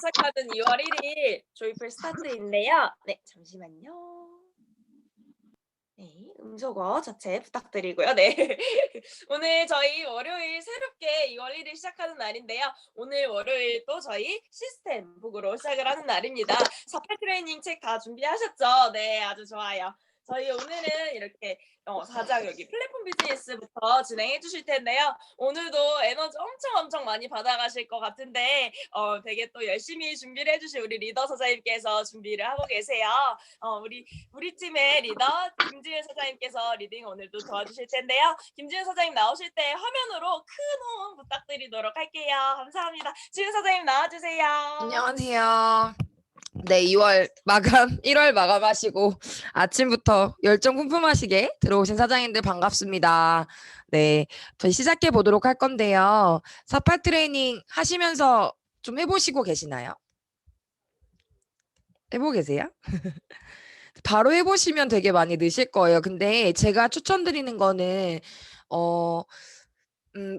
시작하는 2월 1일 조이풀 스타트인데요. 네, 잠시만요. 네, 음소거 자체 부탁드리고요. 네. 오늘 저희 월요일 새롭게 2월 1일 시작하는 날인데요. 오늘 월요일 또 저희 시스템 북으로 시작을 하는 날입니다. 48 트레이닝 책 다 준비하셨죠? 네, 아주 좋아요. 저희 오늘은 이렇게 4장 여기 플랫폼 비즈니스부터 진행해 주실 텐데요. 오늘도 에너지 엄청 많이 받아가실 것 같은데 되게 또 열심히 준비를 해주실 우리 리더 사장님께서 준비를 하고 계세요. 우리 팀의 리더 김지은 사장님께서 리딩 오늘도 도와주실 텐데요. 김지은 사장님 나오실 때 화면으로 큰 호응 부탁드리도록 할게요. 감사합니다. 지은 사장님 나와주세요. 안녕하세요. 네, 2월 마감, 1월 마감하시고 아침부터 열정 풍부하시게 들어오신 사장님들 반갑습니다. 네, 저희 시작해 보도록 할 건데요. 48 트레이닝 하시면서 좀 해보시고 계시나요? 해보고 계세요? 바로 해보시면 되게 많이 느실 거예요. 근데 제가 추천드리는 거는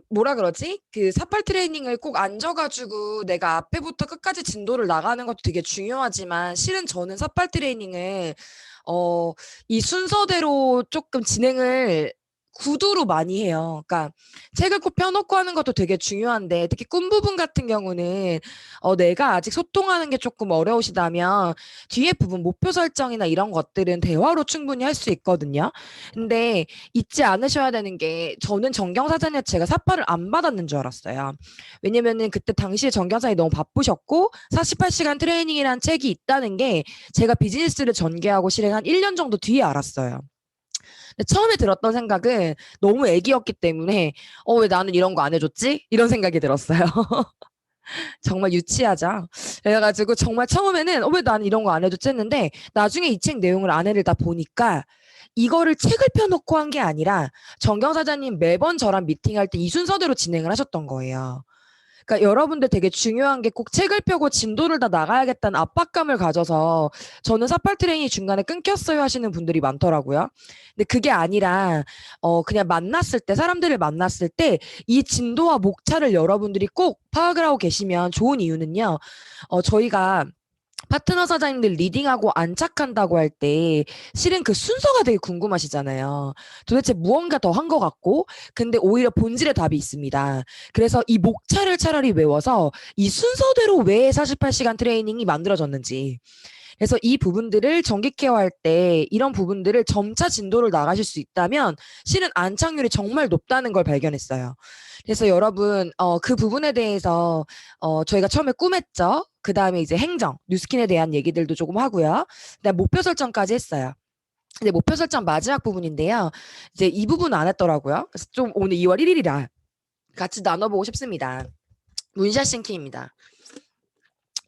뭐라 그러지? 그 48 트레이닝을 꼭 앉아가지고 내가 앞에부터 끝까지 진도를 나가는 것도 되게 중요하지만 실은 저는 48 트레이닝을 이 순서대로 조금 진행을 구두로 많이 해요. 그러니까 책을 꼭 펴놓고 하는 것도 되게 중요한데 특히 꿈 부분 같은 경우는 내가 아직 소통하는 게 조금 어려우시다면 뒤에 부분 목표 설정이나 이런 것들은 대화로 충분히 할 수 있거든요. 근데 잊지 않으셔야 되는 게 저는 정경사전에 제가 사파를 안 받았는 줄 알았어요. 왜냐면은 그때 당시에 정경사이 너무 바쁘셨고 48시간 트레이닝이라는 책이 있다는 게 제가 비즈니스를 전개하고 실행한 1년 정도 뒤에 알았어요. 근데 처음에 들었던 생각은 너무 애기였기 때문에 왜 나는 이런 거 안 해줬지? 이런 생각이 들었어요. 정말 유치하죠. 그래가지고 정말 처음에는 왜 나는 이런 거 안 해줬지 했는데 나중에 이 책 내용을 안에를 다 보니까 이거를 책을 펴놓고 한 게 아니라 정경 사장님 매번 저랑 미팅할 때 이 순서대로 진행을 하셨던 거예요. 그러니까 여러분들 되게 중요한 게 꼭 책을 펴고 진도를 다 나가야겠다는 압박감을 가져서 저는 48 트레이닝이 중간에 끊겼어요 하시는 분들이 많더라고요. 근데 그게 아니라 그냥 만났을 때 사람들을 만났을 때 이 진도와 목차를 여러분들이 꼭 파악을 하고 계시면 좋은 이유는요. 저희가 파트너 사장님들 리딩하고 안착한다고 할 때 실은 그 순서가 되게 궁금하시잖아요. 도대체 무언가 더 한 것 같고 근데 오히려 본질의 답이 있습니다. 그래서 이 목차를 차라리 외워서 이 순서대로 왜 48시간 트레이닝이 만들어졌는지 그래서 이 부분들을 정기 케어할 때 이런 부분들을 점차 진도를 나가실 수 있다면 실은 안착률이 정말 높다는 걸 발견했어요. 그래서 여러분 그 부분에 대해서 저희가 처음에 꿈했죠. 그 다음에 이제 행정, 뉴스킨에 대한 얘기들도 조금 하고요. 그다음 목표 설정까지 했어요. 근데 목표 설정 마지막 부분인데요. 이제 이 부분 안 했더라고요. 그래서 좀 오늘 2월 1일이라 같이 나눠보고 싶습니다. 문샷 싱킹입니다.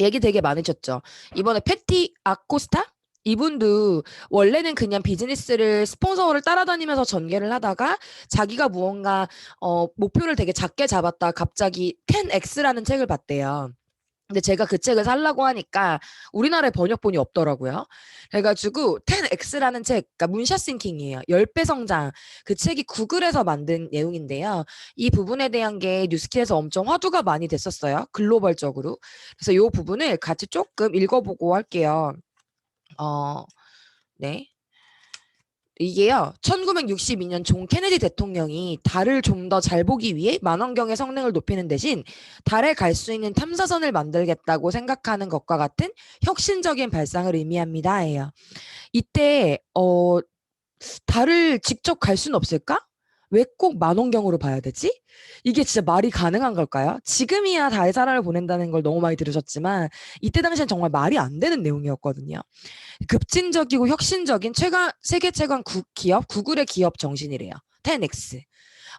얘기 되게 많으셨죠. 이번에 패티 아코스타? 이분도 원래는 그냥 비즈니스를 스폰서를 따라다니면서 전개를 하다가 자기가 무언가 목표를 되게 작게 잡았다 갑자기 10X라는 책을 봤대요. 근데 제가 그 책을 살라고 하니까 우리나라에 번역본이 없더라고요. 그래가지고 10X라는 책, 그러니까 문샷 싱킹이에요. 10배 성장. 그 책이 구글에서 만든 내용인데요. 이 부분에 대한 게 뉴스키에서 엄청 화두가 많이 됐었어요. 글로벌적으로. 그래서 이 부분을 같이 조금 읽어보고 할게요. 네. 이게요. 1962년 존 케네디 대통령이 달을 좀 더 잘 보기 위해 만원경의 성능을 높이는 대신 달에 갈 수 있는 탐사선을 만들겠다고 생각하는 것과 같은 혁신적인 발상을 의미합니다. 예요. 이때 달을 직접 갈 수는 없을까? 왜 꼭 만원경으로 봐야 되지? 이게 진짜 말이 가능한 걸까요? 지금이야 달에 사람을 보낸다는 걸 너무 많이 들으셨지만 이때 당시엔 정말 말이 안 되는 내용이었거든요. 급진적이고 혁신적인 세계 최강 기업, 구글의 기업 정신이래요. 10X.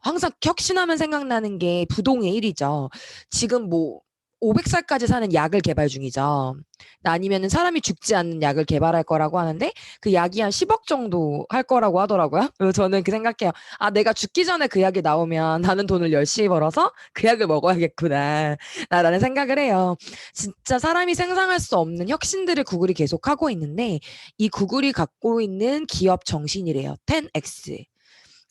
항상 혁신하면 생각나는 게 부동의 1위죠. 지금 뭐 500살까지 사는 약을 개발 중이죠. 아니면은 사람이 죽지 않는 약을 개발할 거라고 하는데 그 약이 한 10억 정도 할 거라고 하더라고요. 그래서 저는 그 생각해요. 아, 내가 죽기 전에 그 약이 나오면 나는 돈을 열심히 벌어서 그 약을 먹어야겠구나. 라는 생각을 해요. 진짜 사람이 생산할 수 없는 혁신들을 구글이 계속하고 있는데 이 구글이 갖고 있는 기업 정신이래요. 10X.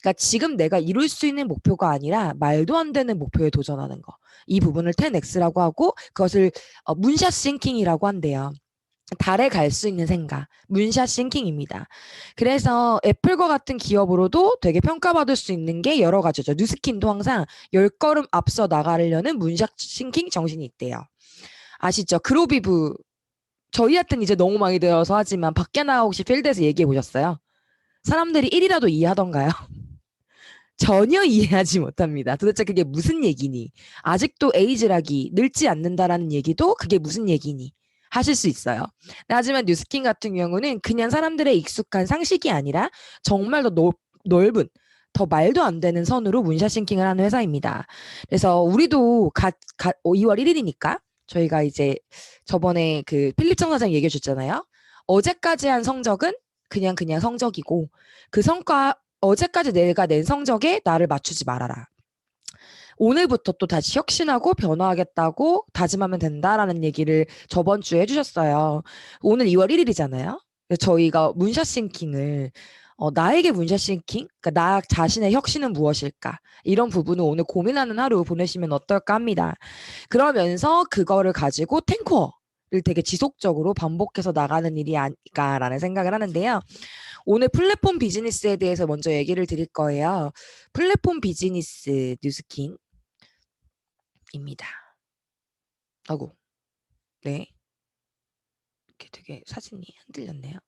그러니까 지금 내가 이룰 수 있는 목표가 아니라 말도 안 되는 목표에 도전하는 거. 이 부분을 10X라고 하고 그것을 문샷 싱킹이라고 한대요. 달에 갈 수 있는 생각, 문샷 싱킹입니다. 그래서 애플과 같은 기업으로도 되게 평가받을 수 있는 게 여러 가지죠. 뉴스킨도 항상 10걸음 앞서 나가려는 문샷 싱킹 정신이 있대요. 아시죠? 그로비브 저희한테는 이제 너무 많이 들어서 하지만 밖에 나가 혹시 필드에서 얘기해 보셨어요? 사람들이 1이라도 이해하던가요? 전혀 이해하지 못합니다. 도대체 그게 무슨 얘기니? 아직도 에이즈락이 늙지 않는다라는 얘기도 그게 무슨 얘기니? 하실 수 있어요. 하지만 뉴스킨 같은 경우는 그냥 사람들의 익숙한 상식이 아니라 정말 더 넓은 더 말도 안 되는 선으로 문샷 싱킹을 하는 회사입니다. 그래서 우리도 2월 1일이니까 저희가 이제 저번에 그 필립 청사장 얘기해 줬잖아요. 어제까지 한 성적은 그냥 성적이고 그 성과 어제까지 내가 낸 성적에 나를 맞추지 말아라. 오늘부터 또 다시 혁신하고 변화하겠다고 다짐하면 된다라는 얘기를 저번 주에 해주셨어요. 오늘 2월 1일이잖아요. 저희가 문샷 싱킹을 나에게 문샷 싱킹? 그러니까 나 자신의 혁신은 무엇일까? 이런 부분을 오늘 고민하는 하루 보내시면 어떨까 합니다. 그러면서 그거를 가지고 탱커를 되게 지속적으로 반복해서 나가는 일이 아닐까라는 생각을 하는데요. 오늘 플랫폼 비즈니스에 대해서 먼저 얘기를 드릴 거예요. 플랫폼 비즈니스 뉴스킨입니다. 아이고, 네. 이렇게 되게 사진이 흔들렸네요.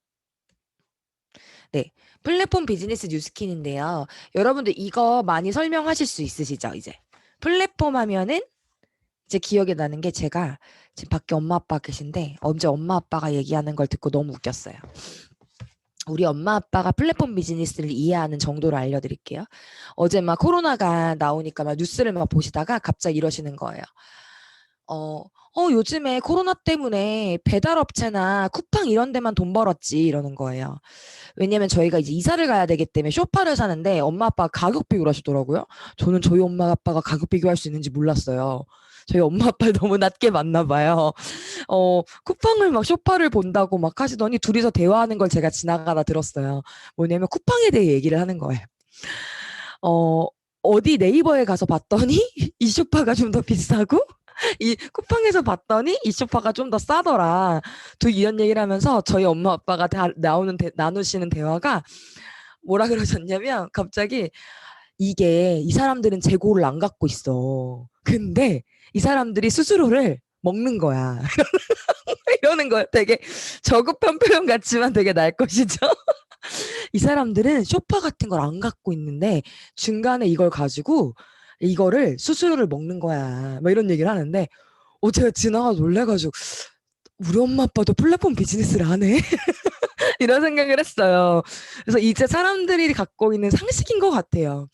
네, 플랫폼 비즈니스 뉴스킨인데요. 여러분들 이거 많이 설명하실 수 있으시죠? 이제 플랫폼 하면은 이제 기억이 나는 게 제가 지금 밖에 엄마 아빠 계신데 언제 엄마 아빠가 얘기하는 걸 듣고 너무 웃겼어요. 우리 엄마 아빠가 플랫폼 비즈니스를 이해하는 정도로 알려드릴게요. 어제 막 코로나가 나오니까 막 뉴스를 막 보시다가 갑자기 이러시는 거예요. 요즘에 코로나 때문에 배달업체나 쿠팡 이런 데만 돈 벌었지 이러는 거예요. 왜냐면 저희가 이제 이사를 가야 되기 때문에 쇼파를 사는데 엄마 아빠가 가격 비교를 하시더라고요. 저는 저희 엄마 아빠가 가격 비교할 수 있는지 몰랐어요. 저희 엄마 아빠를 너무 낮게 봤나 봐요. 쿠팡을 막 쇼파를 본다고 막 하시더니 둘이서 대화하는 걸 제가 지나가다 들었어요. 뭐냐면 쿠팡에 대해 얘기를 하는 거예요. 어디 네이버에 가서 봤더니 이 쇼파가 좀 더 비싸고 이 쿠팡에서 봤더니 이 쇼파가 좀 더 싸더라. 이런 얘기를 하면서 저희 엄마 아빠가 나누시는 대화가 뭐라 그러셨냐면 갑자기 이게 이 사람들은 재고를 안 갖고 있어. 근데 이 사람들이 스스로를 먹는 거야. 이러는 거야. 되게 저급한 표현 같지만 되게 날 것이죠. 이 사람들은 쇼파 같은 걸 안 갖고 있는데 중간에 이걸 가지고 이거를 스스로를 먹는 거야. 막 이런 얘기를 하는데 제가 지나가 놀래가지고 우리 엄마 아빠도 플랫폼 비즈니스를 하네? 이런 생각을 했어요. 그래서 이제 사람들이 갖고 있는 상식인 것 같아요.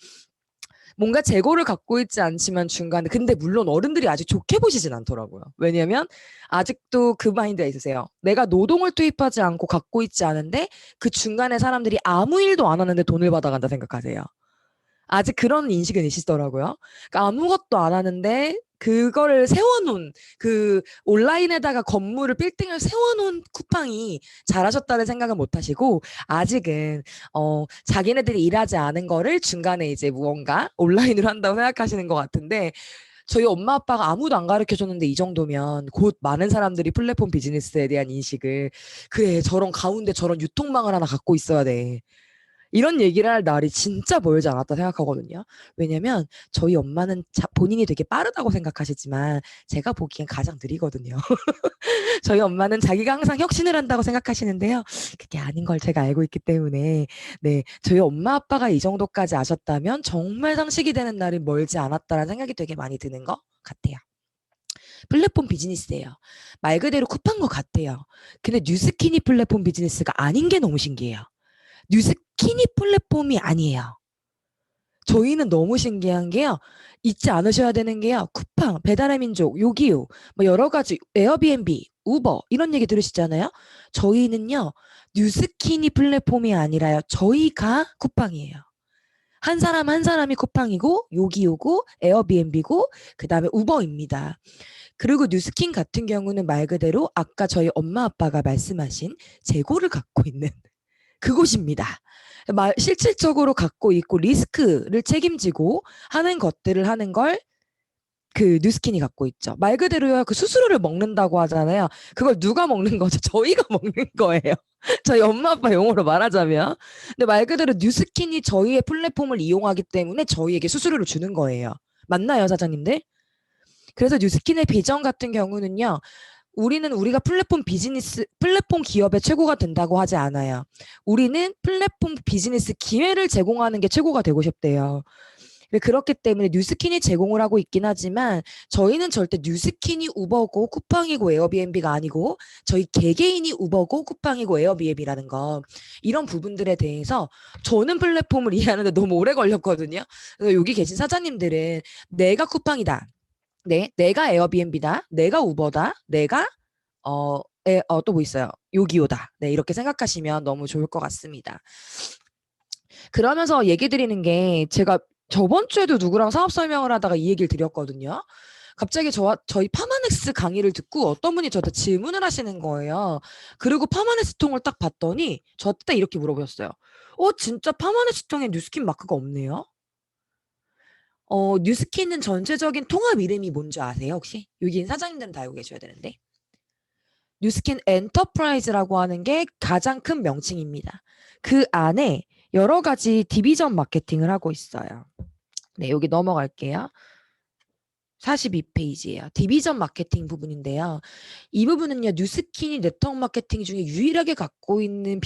뭔가 재고를 갖고 있지 않지만 중간에 근데 물론 어른들이 아직 좋게 보시진 않더라고요. 왜냐면 아직도 그 마인드가 있으세요. 내가 노동을 투입하지 않고 갖고 있지 않은데 그 중간에 사람들이 아무 일도 안 하는데 돈을 받아간다 생각하세요. 아직 그런 인식은 있으시더라고요. 그러니까 아무것도 안 하는데 그거를 세워놓은 그 온라인에다가 건물을 빌딩을 세워놓은 쿠팡이 잘하셨다는 생각은 못하시고 아직은 자기네들이 일하지 않은 거를 중간에 이제 무언가 온라인으로 한다고 생각하시는 것 같은데 저희 엄마 아빠가 아무도 안 가르쳐줬는데 이 정도면 곧 많은 사람들이 플랫폼 비즈니스에 대한 인식을 그래 저런 가운데 저런 유통망을 하나 갖고 있어야 돼. 이런 얘기를 할 날이 진짜 멀지 않았다 생각하거든요. 왜냐면 저희 엄마는 본인이 되게 빠르다고 생각하시지만 제가 보기엔 가장 느리거든요. 저희 엄마는 자기가 항상 혁신을 한다고 생각하시는데요. 그게 아닌 걸 제가 알고 있기 때문에 네, 저희 엄마 아빠가 이 정도까지 아셨다면 정말 상식이 되는 날이 멀지 않았다라는 생각이 되게 많이 드는 것 같아요. 플랫폼 비즈니스예요. 말 그대로 쿠팡과 같아요. 근데 뉴스키니 플랫폼 비즈니스가 아닌 게 너무 신기해요. 뉴스키니 플랫폼이 아니에요. 저희는 너무 신기한 게요. 잊지 않으셔야 되는 게요. 쿠팡, 배달의 민족, 요기요, 뭐 여러 가지 에어비앤비, 우버 이런 얘기 들으시잖아요. 저희는요. 뉴스키니 플랫폼이 아니라요. 저희가 쿠팡이에요. 한 사람 한 사람이 쿠팡이고 요기요고 에어비앤비고 그다음에 우버입니다. 그리고 뉴스킨 같은 경우는 말 그대로 아까 저희 엄마 아빠가 말씀하신 재고를 갖고 있는 그곳입니다. 실질적으로 갖고 있고 리스크를 책임지고 하는 것들을 하는 걸 그 뉴스킨이 갖고 있죠. 말 그대로요. 그 수수료를 먹는다고 하잖아요. 그걸 누가 먹는 거죠? 저희가 먹는 거예요. 저희 엄마 아빠 용어로 말하자면. 근데 말 그대로 뉴스킨이 저희의 플랫폼을 이용하기 때문에 저희에게 수수료를 주는 거예요. 맞나요, 사장님들? 그래서 뉴스킨의 비전 같은 경우는요. 우리는 우리가 플랫폼 기업의 최고가 된다고 하지 않아요. 우리는 플랫폼 비즈니스 기회를 제공하는 게 최고가 되고 싶대요. 그렇기 때문에 뉴스킨이 제공을 하고 있긴 하지만 저희는 절대 뉴스킨이 우버고 쿠팡이고 에어비앤비가 아니고 저희 개개인이 우버고 쿠팡이고 에어비앤비라는 거 이런 부분들에 대해서 저는 플랫폼을 이해하는데 너무 오래 걸렸거든요. 그래서 여기 계신 사장님들은 내가 쿠팡이다. 네, 내가 에어비앤비다. 내가 우버다. 내가 또 뭐 있어요? 요기요다. 네, 이렇게 생각하시면 너무 좋을 것 같습니다. 그러면서 얘기 드리는 게 제가 저번 주에도 누구랑 사업 설명을 하다가 이 얘기를 드렸거든요. 갑자기 저희 파마넥스 강의를 듣고 어떤 분이 저한테 질문을 하시는 거예요. 그리고 파마넥스 통을 딱 봤더니 저한테 이렇게 물어보셨어요. 진짜 파마넥스 통에 뉴스킨 마크가 없네요? 뉴스킨은 전체적인 통합 이름이 뭔지 아세요, 혹시? 여기 사장님들은 다 알고 계셔야 되는데. 뉴스킨 엔터프라이즈라고 하는 게 가장 큰 명칭입니다. 그 안에 여러 가지 디비전 마케팅을 하고 있어요. 네, 여기 넘어갈게요. 42페이지예요. 디비전 마케팅 부분인데요. 이 부분은요, 뉴스킨이 네트워크 마케팅 중에 유일하게 갖고 있는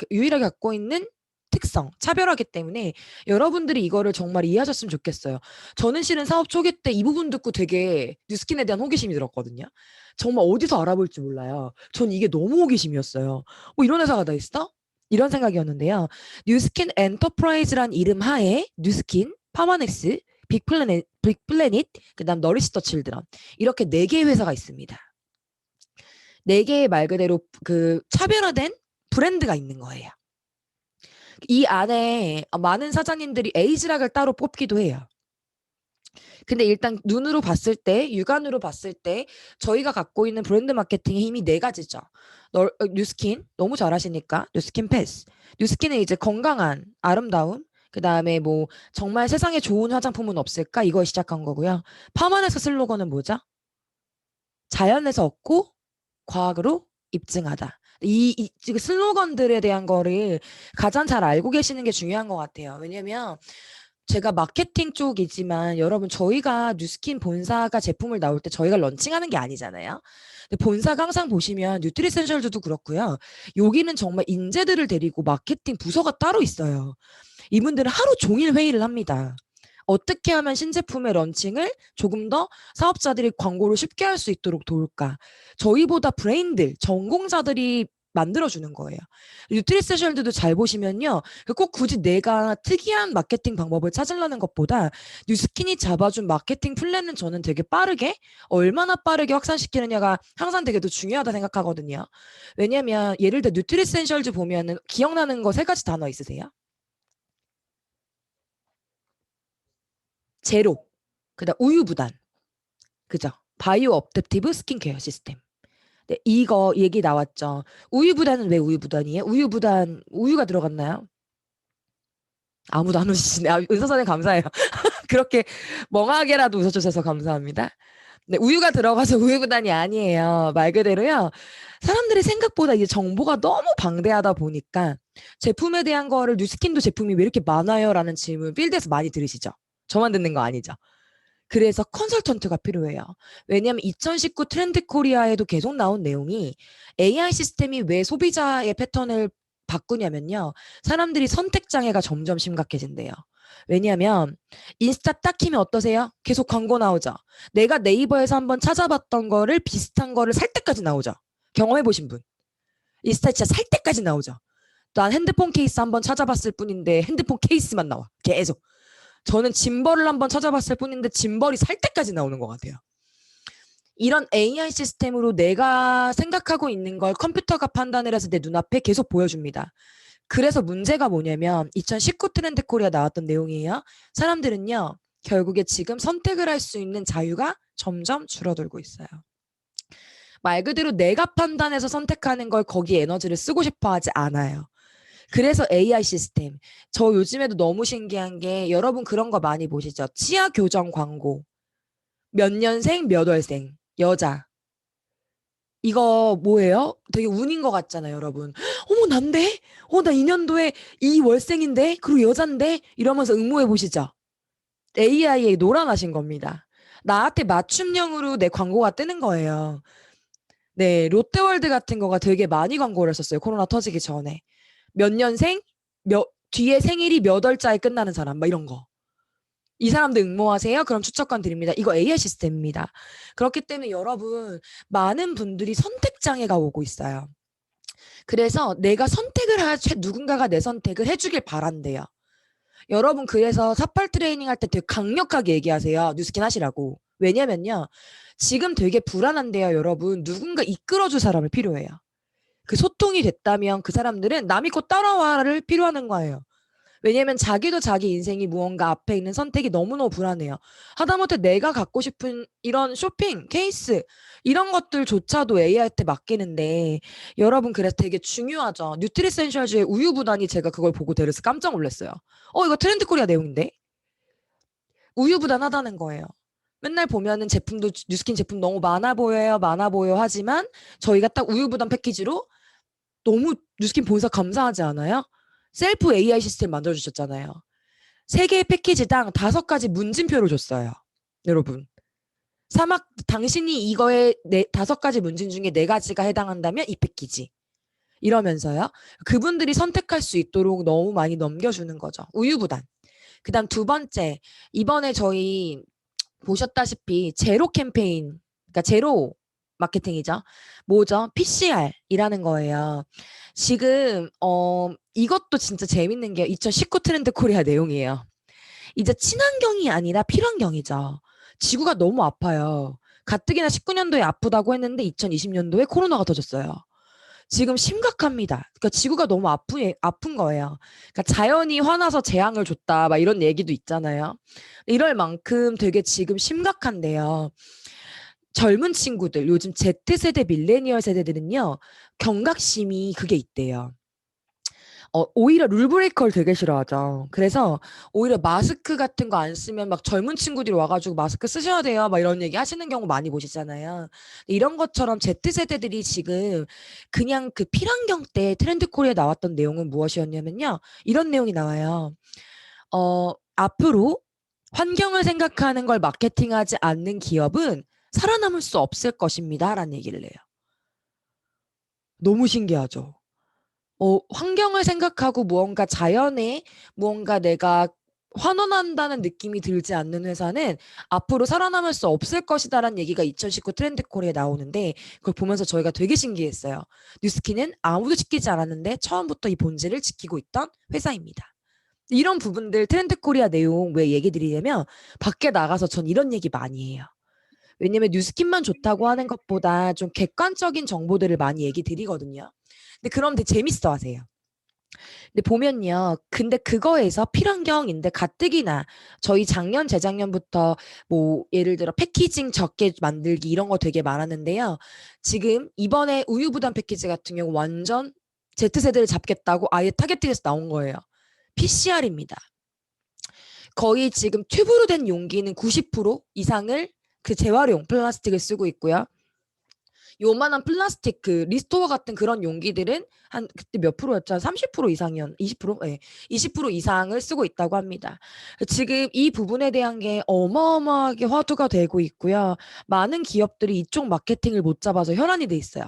유일하게 갖고 있는 특성, 차별하기 때문에 여러분들이 이거를 정말 이해하셨으면 좋겠어요. 저는 실은 사업 초기 때 이 부분 듣고 되게 뉴스킨에 대한 호기심이 들었거든요. 정말 어디서 알아볼지 몰라요. 전 이게 너무 호기심이었어요. 이런 회사가 다 있어? 이런 생각이었는데요. 뉴스킨 엔터프라이즈란 이름 하에 뉴스킨, 파마넥스, 빅플래닛, 그다음 너리시 더 칠드런 이렇게 4개의 회사가 있습니다. 4개의 말 그대로 그 차별화된 브랜드가 있는 거예요. 이 안에 많은 사장님들이 에이즈락을 따로 뽑기도 해요. 근데 일단 눈으로 봤을 때, 육안으로 봤을 때 저희가 갖고 있는 브랜드 마케팅의 힘이 4가지죠. 뉴스킨, 너무 잘하시니까 뉴스킨 패스. 뉴스킨은 이제 건강한, 아름다움, 그 다음에 뭐 정말 세상에 좋은 화장품은 없을까? 이걸 시작한 거고요. 파마네스 슬로건은 뭐죠? 자연에서 얻고 과학으로 입증하다. 이 슬로건들에 대한 거를 가장 잘 알고 계시는 게 중요한 것 같아요. 왜냐면 제가 마케팅 쪽이지만 여러분 저희가 뉴스킨 본사가 제품을 나올 때 저희가 런칭하는 게 아니잖아요. 근데 본사가 항상 보시면 뉴트리센셜즈도 그렇고요. 여기는 정말 인재들을 데리고 마케팅 부서가 따로 있어요. 이분들은 하루 종일 회의를 합니다. 어떻게 하면 신제품의 런칭을 조금 더 사업자들이 광고를 쉽게 할 수 있도록 도울까? 저희보다 브레인들, 전공자들이 만들어주는 거예요. 뉴트리세셜들도 잘 보시면요. 꼭 굳이 내가 특이한 마케팅 방법을 찾으려는 것보다 뉴스킨이 잡아준 마케팅 플랜은 저는 되게 빠르게, 얼마나 빠르게 확산시키느냐가 항상 되게 더 중요하다 생각하거든요. 왜냐면 예를 들어 뉴트리센셜즈 보면은 기억나는 거 3가지 단어 있으세요? 제로, 그다음 우유부단, 그죠? 바이오 업댑티브 스킨케어 시스템. 네, 이거 얘기 나왔죠. 우유부단은 왜 우유부단이에요? 우유가 들어갔나요? 아무도 안 웃으시네. 의사 선생님 감사해요. 그렇게 멍하게라도 웃어주셔서 감사합니다. 네, 우유가 들어가서 우유부단이 아니에요. 말 그대로요. 사람들이 생각보다 이제 정보가 너무 방대하다 보니까 제품에 대한 거를 뉴스킨도 제품이 왜 이렇게 많아요? 라는 질문 필드에서 많이 들으시죠? 저만 듣는 거 아니죠? 그래서 컨설턴트가 필요해요. 왜냐하면 2019 트렌드 코리아에도 계속 나온 내용이 AI 시스템이 왜 소비자의 패턴을 바꾸냐면요. 사람들이 선택 장애가 점점 심각해진대요. 왜냐하면 인스타 딱 키면 어떠세요? 계속 광고 나오죠. 내가 네이버에서 한번 찾아봤던 거를 비슷한 거를 살 때까지 나오죠. 경험해보신 분. 인스타 진짜 살 때까지 나오죠. 난 핸드폰 케이스 한번 찾아봤을 뿐인데 핸드폰 케이스만 나와. 계속. 저는 짐벌을 한번 찾아봤을 뿐인데 짐벌이 살 때까지 나오는 것 같아요. 이런 AI 시스템으로 내가 생각하고 있는 걸 컴퓨터가 판단을 해서 내 눈앞에 계속 보여줍니다. 그래서 문제가 뭐냐면 2019 트렌드 코리아 나왔던 내용이에요. 사람들은요. 결국에 지금 선택을 할 수 있는 자유가 점점 줄어들고 있어요. 말 그대로 내가 판단해서 선택하는 걸 거기에 에너지를 쓰고 싶어 하지 않아요. 그래서 AI 시스템. 저 요즘에도 너무 신기한 게 여러분 그런 거 많이 보시죠? 치아 교정 광고. 몇 년생, 몇 월생, 여자. 이거 뭐예요? 되게 운인 것 같잖아요, 여러분. 어머, 난데? 나 2년도에 이 월생인데? 그리고 여잔데? 이러면서 응모해 보시죠. AI에 놀아나신 겁니다. 나한테 맞춤형으로 내 광고가 뜨는 거예요. 네, 롯데월드 같은 거가 되게 많이 광고를 했었어요. 코로나 터지기 전에. 몇 년생, 뒤에 생일이 몇 월자에 끝나는 사람, 막 이런 거. 이 사람들 응모하세요? 그럼 추천권 드립니다. 이거 AI 시스템입니다. 그렇기 때문에 여러분, 많은 분들이 선택장애가 오고 있어요. 그래서 내가 누군가가 내 선택을 해주길 바란대요. 여러분, 그래서 삿발 트레이닝 할 때 되게 강력하게 얘기하세요. 뉴스킨 하시라고. 왜냐면요. 지금 되게 불안한데요, 여러분. 누군가 이끌어줄 사람이 필요해요. 그 소통이 됐다면 그 사람들은 남 믿고 따라와를 필요하는 거예요. 왜냐면 자기도 자기 인생이 무언가 앞에 있는 선택이 너무너무 불안해요. 하다못해 내가 갖고 싶은 이런 쇼핑, 케이스 이런 것들조차도 AI한테 맡기는데 여러분 그래서 되게 중요하죠. 뉴트리센셜즈의 우유부단이 제가 그걸 보고 데려서 깜짝 놀랐어요. 이거 트렌드 코리아 내용인데? 우유부단하다는 거예요. 맨날 보면은 제품도 뉴스킨 제품 너무 많아 보여요, 많아 보여 하지만 저희가 딱 우유부단 패키지로 너무 뉴스킨 본사 감사하지 않아요? 셀프 AI 시스템 만들어주셨잖아요. 3개의 패키지당 5가지 문진표를 줬어요. 여러분. 당신이 이거에 5가지 문진 중에 4가지가 해당한다면 이 패키지. 이러면서요. 그분들이 선택할 수 있도록 너무 많이 넘겨주는 거죠. 우유부단. 그 다음 2번째. 이번에 저희 보셨다시피 제로 캠페인, 그러니까 제로 마케팅이죠. 뭐죠? PCR이라는 거예요. 지금 이것도 진짜 재밌는 게 2019 트렌드 코리아 내용이에요. 이제 친환경이 아니라 필환경이죠. 지구가 너무 아파요. 가뜩이나 19년도에 아프다고 했는데 2020년도에 코로나가 터졌어요. 지금 심각합니다. 그러니까 지구가 너무 아픈 거예요. 그러니까 자연이 화나서 재앙을 줬다, 막 이런 얘기도 있잖아요. 이럴 만큼 되게 지금 심각한데요. 젊은 친구들, 요즘 Z세대, 밀레니얼 세대들은요, 경각심이 그게 있대요. 오히려 룰브레이커를 되게 싫어하죠. 그래서 오히려 마스크 같은 거 안 쓰면 막 젊은 친구들이 와가지고 마스크 쓰셔야 돼요. 막 이런 얘기 하시는 경우 많이 보시잖아요. 이런 것처럼 Z세대들이 지금 그냥 그 필환경 때 트렌드 코리아에 나왔던 내용은 무엇이었냐면요. 이런 내용이 나와요. 앞으로 환경을 생각하는 걸 마케팅하지 않는 기업은 살아남을 수 없을 것입니다. 라는 얘기를 해요. 너무 신기하죠. 환경을 생각하고 무언가 자연에 무언가 내가 환원한다는 느낌이 들지 않는 회사는 앞으로 살아남을 수 없을 것이다라는 얘기가 2019 트렌드 콜에 나오는데 그걸 보면서 저희가 되게 신기했어요. 뉴스킨은 아무도 지키지 않았는데 처음부터 이 본질을 지키고 있던 회사입니다. 이런 부분들 트렌드 코리아 내용 왜 얘기 드리냐면 밖에 나가서 전 이런 얘기 많이 해요. 왜냐면 뉴스킨만 좋다고 하는 것보다 좀 객관적인 정보들을 많이 얘기 드리거든요. 근데 그럼 되게 재밌어 하세요. 근데 보면요. 근데 그거에서 필환경인데 가뜩이나 저희 작년, 재작년부터 뭐 예를 들어 패키징 적게 만들기 이런 거 되게 많았는데요. 지금 이번에 우유부단 패키지 같은 경우 완전 Z세대를 잡겠다고 아예 타겟팅해서 나온 거예요. PCR입니다. 거의 지금 튜브로 된 용기는 90% 이상을 그 재활용 플라스틱을 쓰고 있고요. 요만한 플라스틱 그 리스토어 같은 그런 용기들은 한 그때 몇 프로였죠? 30% 이상이었 20%? 네. 20% 이상을 쓰고 있다고 합니다. 지금 이 부분에 대한 게 어마어마하게 화두가 되고 있고요. 많은 기업들이 이쪽 마케팅을 못 잡아서 혈안이 돼 있어요.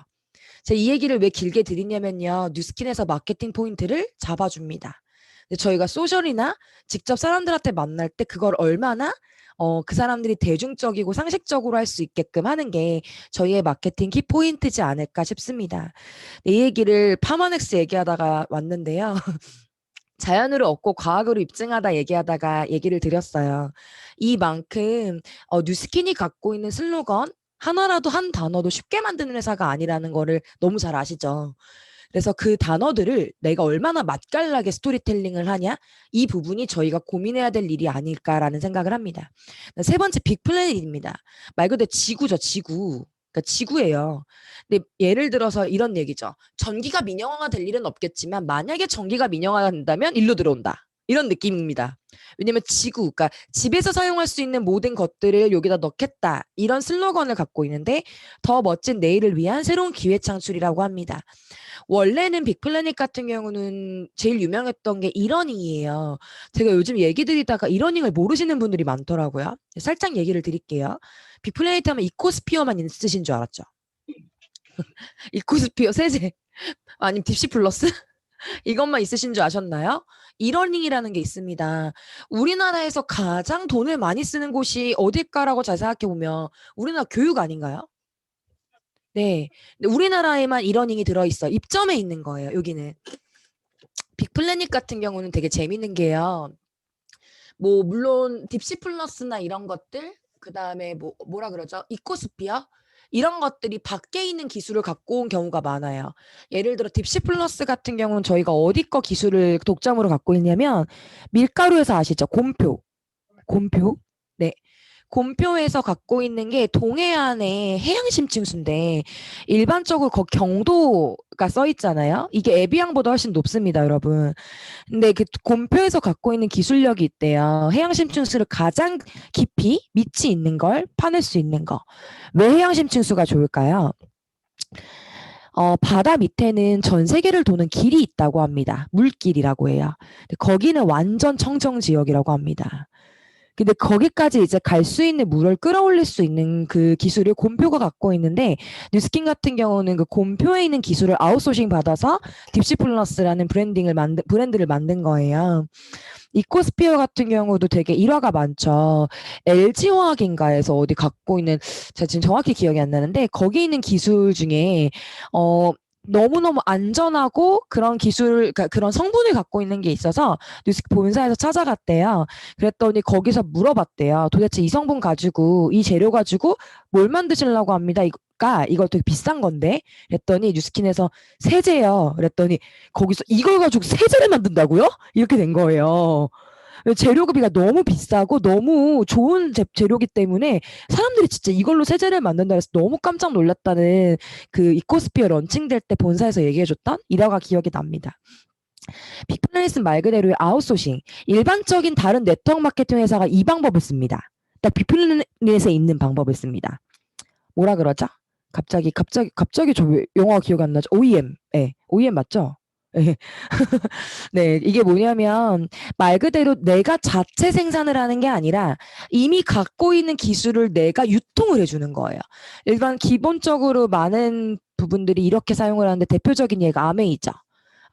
제가 이 얘기를 왜 길게 드리냐면요. 뉴스킨에서 마케팅 포인트를 잡아줍니다. 저희가 소셜이나 직접 사람들한테 만날 때 그걸 얼마나 그 사람들이 대중적이고 상식적으로 할 수 있게끔 하는 게 저희의 마케팅 키 포인트지 않을까 싶습니다. 이 얘기를 파마넥스 얘기하다가 왔는데요. 자연으로 얻고 과학으로 입증하다 얘기하다가 얘기를 드렸어요. 이만큼 뉴스킨이 갖고 있는 슬로건 하나라도 한 단어도 쉽게 만드는 회사가 아니라는 거를 너무 잘 아시죠? 그래서 그 단어들을 내가 얼마나 맛깔나게 스토리텔링을 하냐 이 부분이 저희가 고민해야 될 일이 아닐까라는 생각을 합니다. 세 번째 빅플래닛입니다. 말 그대로 지구죠. 지구. 그러니까 지구예요. 근데 예를 들어서 이런 얘기죠. 전기가 민영화가 될 일은 없겠지만 만약에 전기가 민영화가 된다면 일로 들어온다. 이런 느낌입니다. 왜냐면 지구, 그러니까 집에서 사용할 수 있는 모든 것들을 여기다 넣겠다. 이런 슬로건을 갖고 있는데 더 멋진 내일을 위한 새로운 기회 창출이라고 합니다. 원래는 빅플래닛 같은 경우는 제일 유명했던 게 이러닝이에요. 제가 요즘 얘기 드리다가 이러닝을 모르시는 분들이 많더라고요. 살짝 얘기를 드릴게요. 빅플래닛 하면 이코스피어만 있으신 줄 알았죠? 이코스피어 세제 아니면 딥시 플러스 이것만 있으신 줄 아셨나요? 이러닝이라는 게 있습니다. 우리나라에서 가장 돈을 많이 쓰는 곳이 어딜까라고 잘 생각해 보면 우리나라 교육 아닌가요? 네. 근데 우리나라에만 이러닝이 들어있어. 입점해 있는 거예요, 여기는. 빅플래닛 같은 경우는 되게 재밌는 게요. 뭐 물론 딥시 플러스나 이런 것들, 그다음에 뭐라 그러죠? 이코스피어 이런 것들이 밖에 있는 기술을 갖고 온 경우가 많아요. 예를 들어 딥시 플러스 같은 경우는 저희가 어디 거 기술을 독점으로 갖고 있냐면 밀가루에서 아시죠? 곰표. 곰표? 네. 곰표에서 갖고 있는 게 동해안의 해양심층수인데 일반적으로 경도가 써 있잖아요. 이게 에비앙보다 훨씬 높습니다, 여러분. 근데 그 곰표에서 갖고 있는 기술력이 있대요. 해양심층수를 가장 깊이 밑이 있는 걸 파낼 수 있는 거. 왜 해양심층수가 좋을까요? 바다 밑에는 전 세계를 도는 길이 있다고 합니다. 물길이라고 해요. 거기는 완전 청정 지역이라고 합니다. 근데 거기까지 이제 갈 수 있는 물을 끌어올릴 수 있는 그 기술을 곰표가 갖고 있는데 뉴스킨 같은 경우는 그 곰표에 있는 기술을 아웃소싱 받아서 딥시플러스라는 브랜드를 만든 거예요. 이코스피어 같은 경우도 되게 일화가 많죠. LG화학인가에서 어디 갖고 있는 제가 지금 정확히 기억이 안 나는데 거기 있는 기술 중에 너무너무 안전하고 그런 기술, 그러니까 그런 성분을 갖고 있는 게 있어서 뉴스 본사에서 찾아갔대요. 그랬더니 거기서 물어봤대요. 도대체 이 성분 가지고, 이 재료 가지고 뭘 만드시려고 합니다. 이거 되게 비싼 건데? 그랬더니 뉴스킨에서 세제요. 그랬더니 거기서 이걸 가지고 세제를 만든다고요? 이렇게 된 거예요. 재료비가 너무 비싸고 너무 좋은 재료기 때문에 사람들이 진짜 이걸로 세제를 만든다 해서 너무 깜짝 놀랐다는 그 이코스피어 런칭될 때 본사에서 얘기해줬던 일화가 기억이 납니다. 빅플래닛은 말 그대로의 아웃소싱. 일반적인 다른 네트워크 마케팅 회사가 이 방법을 씁니다. 딱 빅플래닛에 있는 방법을 씁니다. 뭐라 그러죠? 갑자기 저 영어가 기억이 안 나죠? OEM. 예. OEM 맞죠? 예. 네, 이게 뭐냐면 말 그대로 내가 자체 생산을 하는 게 아니라 이미 갖고 있는 기술을 내가 유통을 해주는 거예요. 일반 기본적으로 많은 부분들이 이렇게 사용을 하는데 대표적인 예가 아메이죠.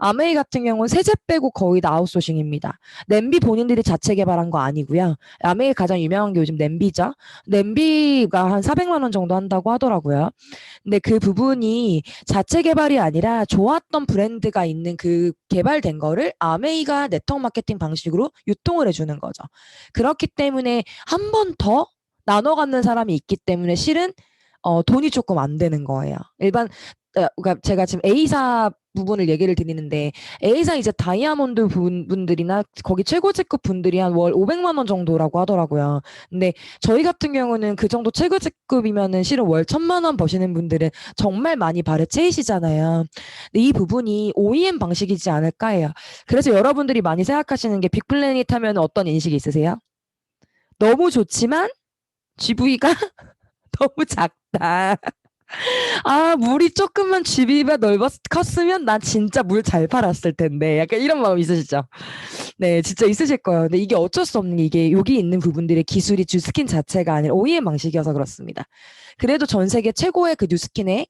아메이 같은 경우는 세제 빼고 거의 다 아웃소싱입니다. 냄비 본인들이 자체 개발한 거 아니고요. 아메이 가장 유명한 게 요즘 냄비죠. 냄비가 한 400만 원 정도 한다고 하더라고요. 근데 그 부분이 자체 개발이 아니라 좋았던 브랜드가 있는 그 개발된 거를 아메이가 네트워크 마케팅 방식으로 유통을 해주는 거죠. 그렇기 때문에 한 번 더 나눠 갖는 사람이 있기 때문에 실은 돈이 조금 안 되는 거예요. 그러니까 제가 지금 A사 부분을 얘기를 드리는데 A사 이제 다이아몬드 분들이나 거기 최고직급 분들이 한 월 500만 원 정도라고 하더라고요. 근데 저희 같은 경우는 그 정도 최고직급이면은 실은 월 1000만 원 버시는 분들은 정말 많이 바르체이시잖아요. 근데 이 부분이 OEM 방식이지 않을까 해요. 그래서 여러분들이 많이 생각하시는 게 빅플래닛 하면 어떤 인식이 있으세요? 너무 좋지만 GV가 너무 작다. 아, 물이 조금만 GV가 컸으면 난 진짜 물 잘 팔았을 텐데. 약간 이런 마음 있으시죠? 네, 진짜 있으실 거예요. 근데 이게 어쩔 수 없는 게 이게 여기 있는 부분들의 기술이 뉴스킨 자체가 아니라 OEM 방식이어서 그렇습니다. 그래도 전 세계 최고의 그 뉴스킨에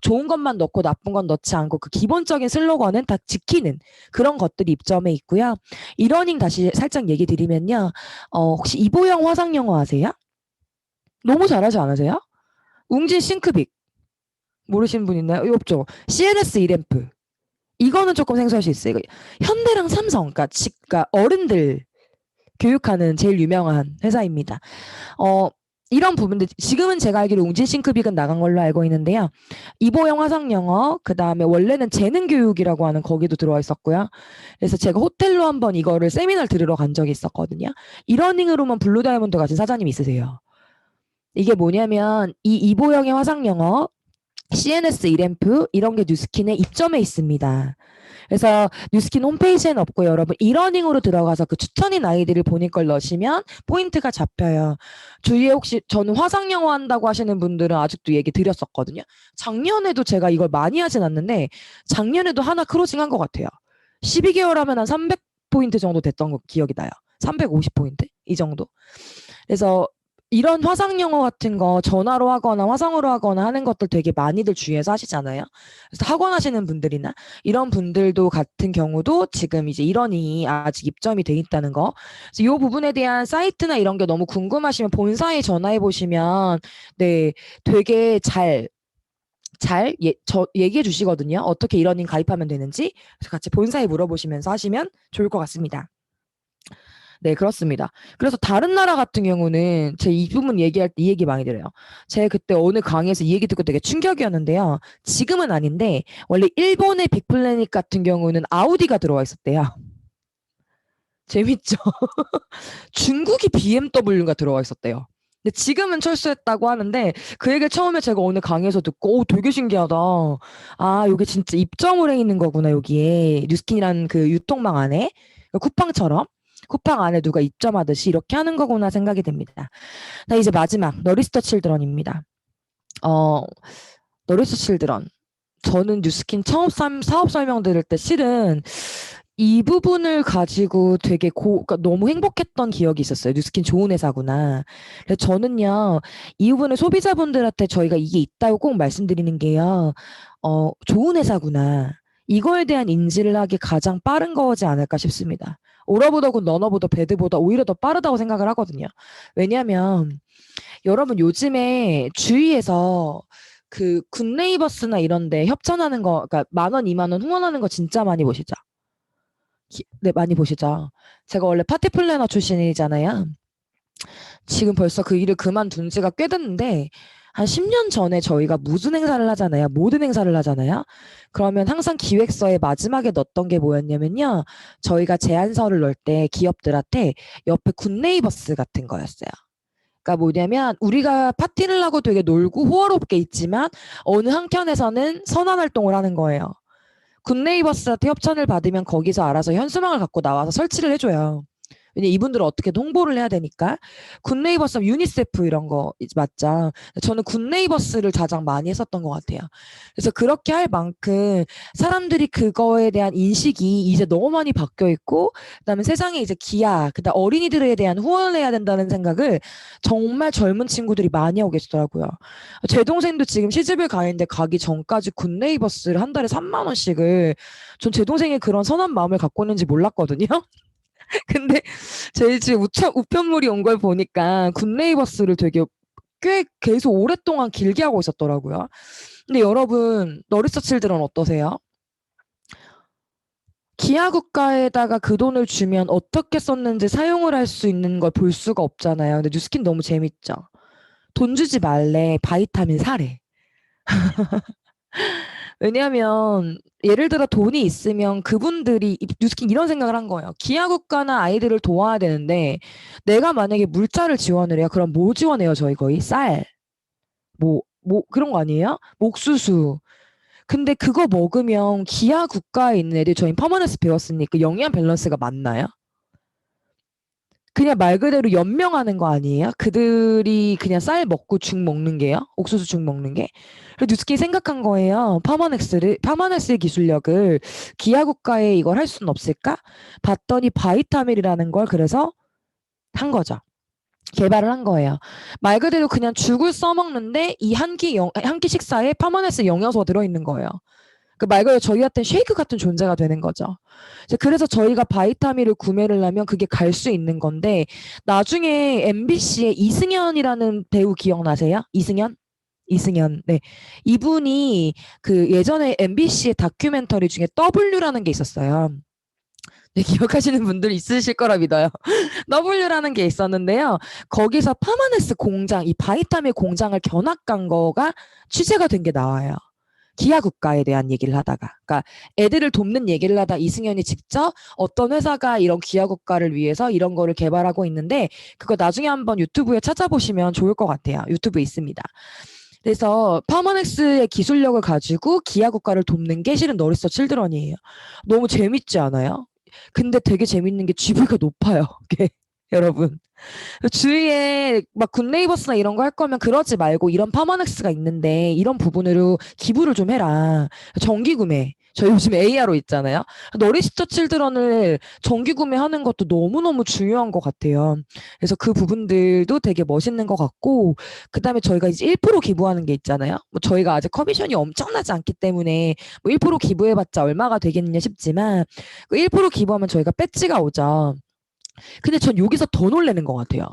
좋은 것만 넣고 나쁜 건 넣지 않고 그 기본적인 슬로건은 다 지키는 그런 것들이 입점해 있고요. 이러닝 다시 살짝 얘기 드리면요. 혹시 이보영 화상영어 아세요? 너무 잘하지 않으세요? 웅진 싱크빅 모르시는 분 있나요? 없죠. CNS 이램프 이거는 조금 생소할 수 있어요. 현대랑 삼성 그러니까 어른들 교육하는 제일 유명한 회사입니다. 이런 부분들 지금은 제가 알기로 웅진 싱크빅은 나간 걸로 알고 있는데요. 이보영 화상영어 그다음에 원래는 재능교육이라고 하는 거기도 들어와 있었고요. 그래서 제가 호텔로 한번 이거를 세미나를 들으러 간 적이 있었거든요. 이러닝으로만 블루다이아몬드 가신 사장님 있으세요? 이게 뭐냐면 이 이보영의 화상영어, CNS 이램프 이런 게 뉴스킨에 입점해 있습니다. 그래서 뉴스킨 홈페이지에는 없고 여러분 이러닝으로 들어가서 그 추천인 아이디를 본인 걸 넣으시면 포인트가 잡혀요. 주위에 혹시 저는 화상영어 한다고 하시는 분들은 아직도 얘기 드렸었거든요. 작년에도 제가 이걸 많이 하진 않는데 작년에도 하나 크로징 한 것 같아요. 12개월 하면 한 300포인트 정도 됐던 거 기억이 나요. 350포인트? 이 정도. 그래서 이런 화상 영어 같은 거 전화로 하거나 화상으로 하거나 하는 것들 되게 많이들 주위에서 하시잖아요. 그래서 학원 하시는 분들이나 이런 분들도 같은 경우도 지금 이제 일원이 아직 입점이 돼 있다는 거. 그래서 이 부분에 대한 사이트나 이런 게 너무 궁금하시면 본사에 전화해 보시면 네, 되게 얘기해 주시거든요. 어떻게 일원인 가입하면 되는지. 그래서 같이 본사에 물어보시면서 하시면 좋을 것 같습니다. 네, 그렇습니다. 그래서 다른 나라 같은 경우는 제 이 부분 얘기할 때 이 얘기 많이 들어요. 제가 그때 어느 강의에서 이 얘기 듣고 되게 충격이었는데요. 지금은 아닌데 원래 일본의 빅플래닛 같은 경우는 아우디가 들어와 있었대요. 재밌죠? 중국이 BMW가 들어와 있었대요. 근데 지금은 철수했다고 하는데 그 얘기를 처음에 제가 어느 강의에서 듣고 오, 되게 신기하다. 아, 이게 진짜 입점을 해 있는 거구나, 여기에. 뉴스킨이라는 그 유통망 안에. 쿠팡처럼. 쿠팡 안에 누가 입점하듯이 이렇게 하는 거구나 생각이 됩니다. 자, 이제 마지막 너리스터 칠드런입니다. 어, 너리스터 칠드런. 저는 뉴스킨 처음 사업 설명 들을 때 실은 이 부분을 가지고 되게 그러니까 너무 행복했던 기억이 있었어요. 뉴스킨 좋은 회사구나. 그래서 저는요, 이 부분을 소비자분들한테 저희가 이게 있다고 꼭 말씀드리는 게요, 좋은 회사구나. 이거에 대한 인지를 하기 가장 빠른 거지 않을까 싶습니다. 오러보더 굿, 너너보더 배드보다 오히려 더 빠르다고 생각을 하거든요. 왜냐하면 여러분 요즘에 주위에서 그 굿네이버스나 이런데 협찬하는 거, 그러니까 10,000원, 20,000원 후원하는 거 진짜 많이 보시죠? 네, 많이 보시죠. 제가 원래 파티 플래너 출신이잖아요. 지금 벌써 그 일을 그만둔 지가 꽤 됐는데 한 10년 전에 저희가 무슨 행사를 하잖아요. 모든 행사를 하잖아요. 그러면 항상 기획서에 마지막에 넣었던 게 뭐였냐면요. 저희가 제안서를 넣을 때 기업들한테 옆에 굿네이버스 같은 거였어요. 그러니까 뭐냐면 우리가 파티를 하고 되게 놀고 호화롭게 있지만 어느 한켠에서는 선한 활동을 하는 거예요. 굿네이버스한테 협찬을 받으면 거기서 알아서 현수막을 갖고 나와서 설치를 해줘요. 왜냐 이분들은 어떻게 홍보를 해야 되니까. 굿네이버스 유니세프 이런 거 맞죠? 저는 굿네이버스를 가장 많이 했었던 것 같아요. 그래서 그렇게 할 만큼 사람들이 그거에 대한 인식이 이제 너무 많이 바뀌어 있고 그다음에 세상에 이제 기아 그다음 어린이들에 대한 후원을 해야 된다는 생각을 정말 젊은 친구들이 많이 하고 계시더라고요. 제 동생도 지금 시집을 가는데 가기 전까지 굿네이버스를 한 달에 3만 원씩을 전 제 동생이 그런 선한 마음을 갖고 있는지 몰랐거든요. 근데 제 지금 우편물이 온 걸 보니까 굿네이버스를 되게 꽤 계속 오랫동안 길게 하고 있었더라고요. 근데 여러분 너리서 칠드런 어떠세요? 기아 국가에다가 그 돈을 주면 어떻게 썼는지 사용을 할 수 있는 걸 볼 수가 없잖아요. 근데 뉴스킨 너무 재밌죠? 돈 주지 말래, 바이타민 사래. 왜냐하면 예를 들어 돈이 있으면 그분들이 뉴스킨 이런 생각을 한 거예요. 기아 국가나 아이들을 도와야 되는데 내가 만약에 물자를 지원을 해요. 그럼 뭐 지원해요? 저희 거의 쌀, 뭐 그런 거 아니에요? 옥수수. 근데 그거 먹으면 기아 국가에 있는 애들 저희 퍼머넌스 배웠으니까 영양 밸런스가 맞나요? 그냥 말 그대로 연명하는 거 아니에요? 그들이 그냥 쌀 먹고 죽 먹는 게요? 옥수수 죽 먹는 게? 그래서 뉴스키 생각한 거예요. 파마넥스의 기술력을 기아 국가에 이걸 할 수는 없을까? 봤더니 바이타밀이라는 걸 그래서 한 거죠. 개발을 한 거예요. 말 그대로 그냥 죽을 써먹는데 이 한 끼 식사에 파마넥스 영양소가 들어있는 거예요. 그 말 그대로 저희한테 쉐이크 같은 존재가 되는 거죠. 그래서 저희가 바이타민을 구매를 하면 그게 갈 수 있는 건데 나중에 MBC의 이승연이라는 배우 기억나세요? 이승연. 네. 이분이 그 예전에 MBC의 다큐멘터리 중에 W라는 게 있었어요. 네, 기억하시는 분들 있으실 거라 믿어요. W라는 게 있었는데요. 거기서 파마네스 공장, 이 바이타민 공장을 견학 간 거가 취재가 된 게 나와요. 기아 국가에 대한 얘기를 하다가, 그러니까 애들을 돕는 얘기를 하다 이승연이 직접 어떤 회사가 이런 기아 국가를 위해서 이런 거를 개발하고 있는데 그거 나중에 한번 유튜브에 찾아보시면 좋을 것 같아요. 유튜브에 있습니다. 그래서 파마넥스의 기술력을 가지고 기아 국가를 돕는 게 실은 너리서 칠드런이에요. 너무 재밌지 않아요? 근데 되게 재밌는 게 GV가 높아요. 여러분. 주위에 막 굿네이버스나 이런 거 할 거면 그러지 말고 이런 파마넥스가 있는데 이런 부분으로 기부를 좀 해라. 정기 구매. 저 요즘 AR로 있잖아요. 너리스터 칠드런을 정기 구매하는 것도 너무너무 중요한 것 같아요. 그래서 그 부분들도 되게 멋있는 것 같고, 그 다음에 저희가 이제 1% 기부하는 게 있잖아요. 뭐 저희가 아직 커미션이 엄청나지 않기 때문에 뭐 1% 기부해봤자 얼마가 되겠느냐 싶지만, 그 1% 기부하면 저희가 배지가 오죠. 근데 전 여기서 더 놀라는 것 같아요.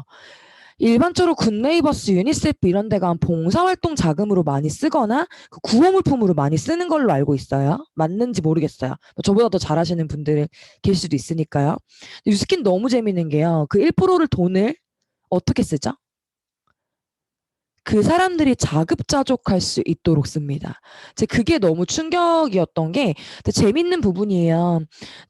일반적으로 굿네이버스, 유니세프 이런 데가 봉사활동 자금으로 많이 쓰거나 그 구호물품으로 많이 쓰는 걸로 알고 있어요. 맞는지 모르겠어요. 뭐 저보다 더 잘하시는 분들 계실 수도 있으니까요. 뉴스킨 너무 재밌는 게요. 그 1%를 돈을 어떻게 쓰죠? 그 사람들이 자급자족할 수 있도록 씁니다. 제 그게 너무 충격이었던 게 재밌는 부분이에요.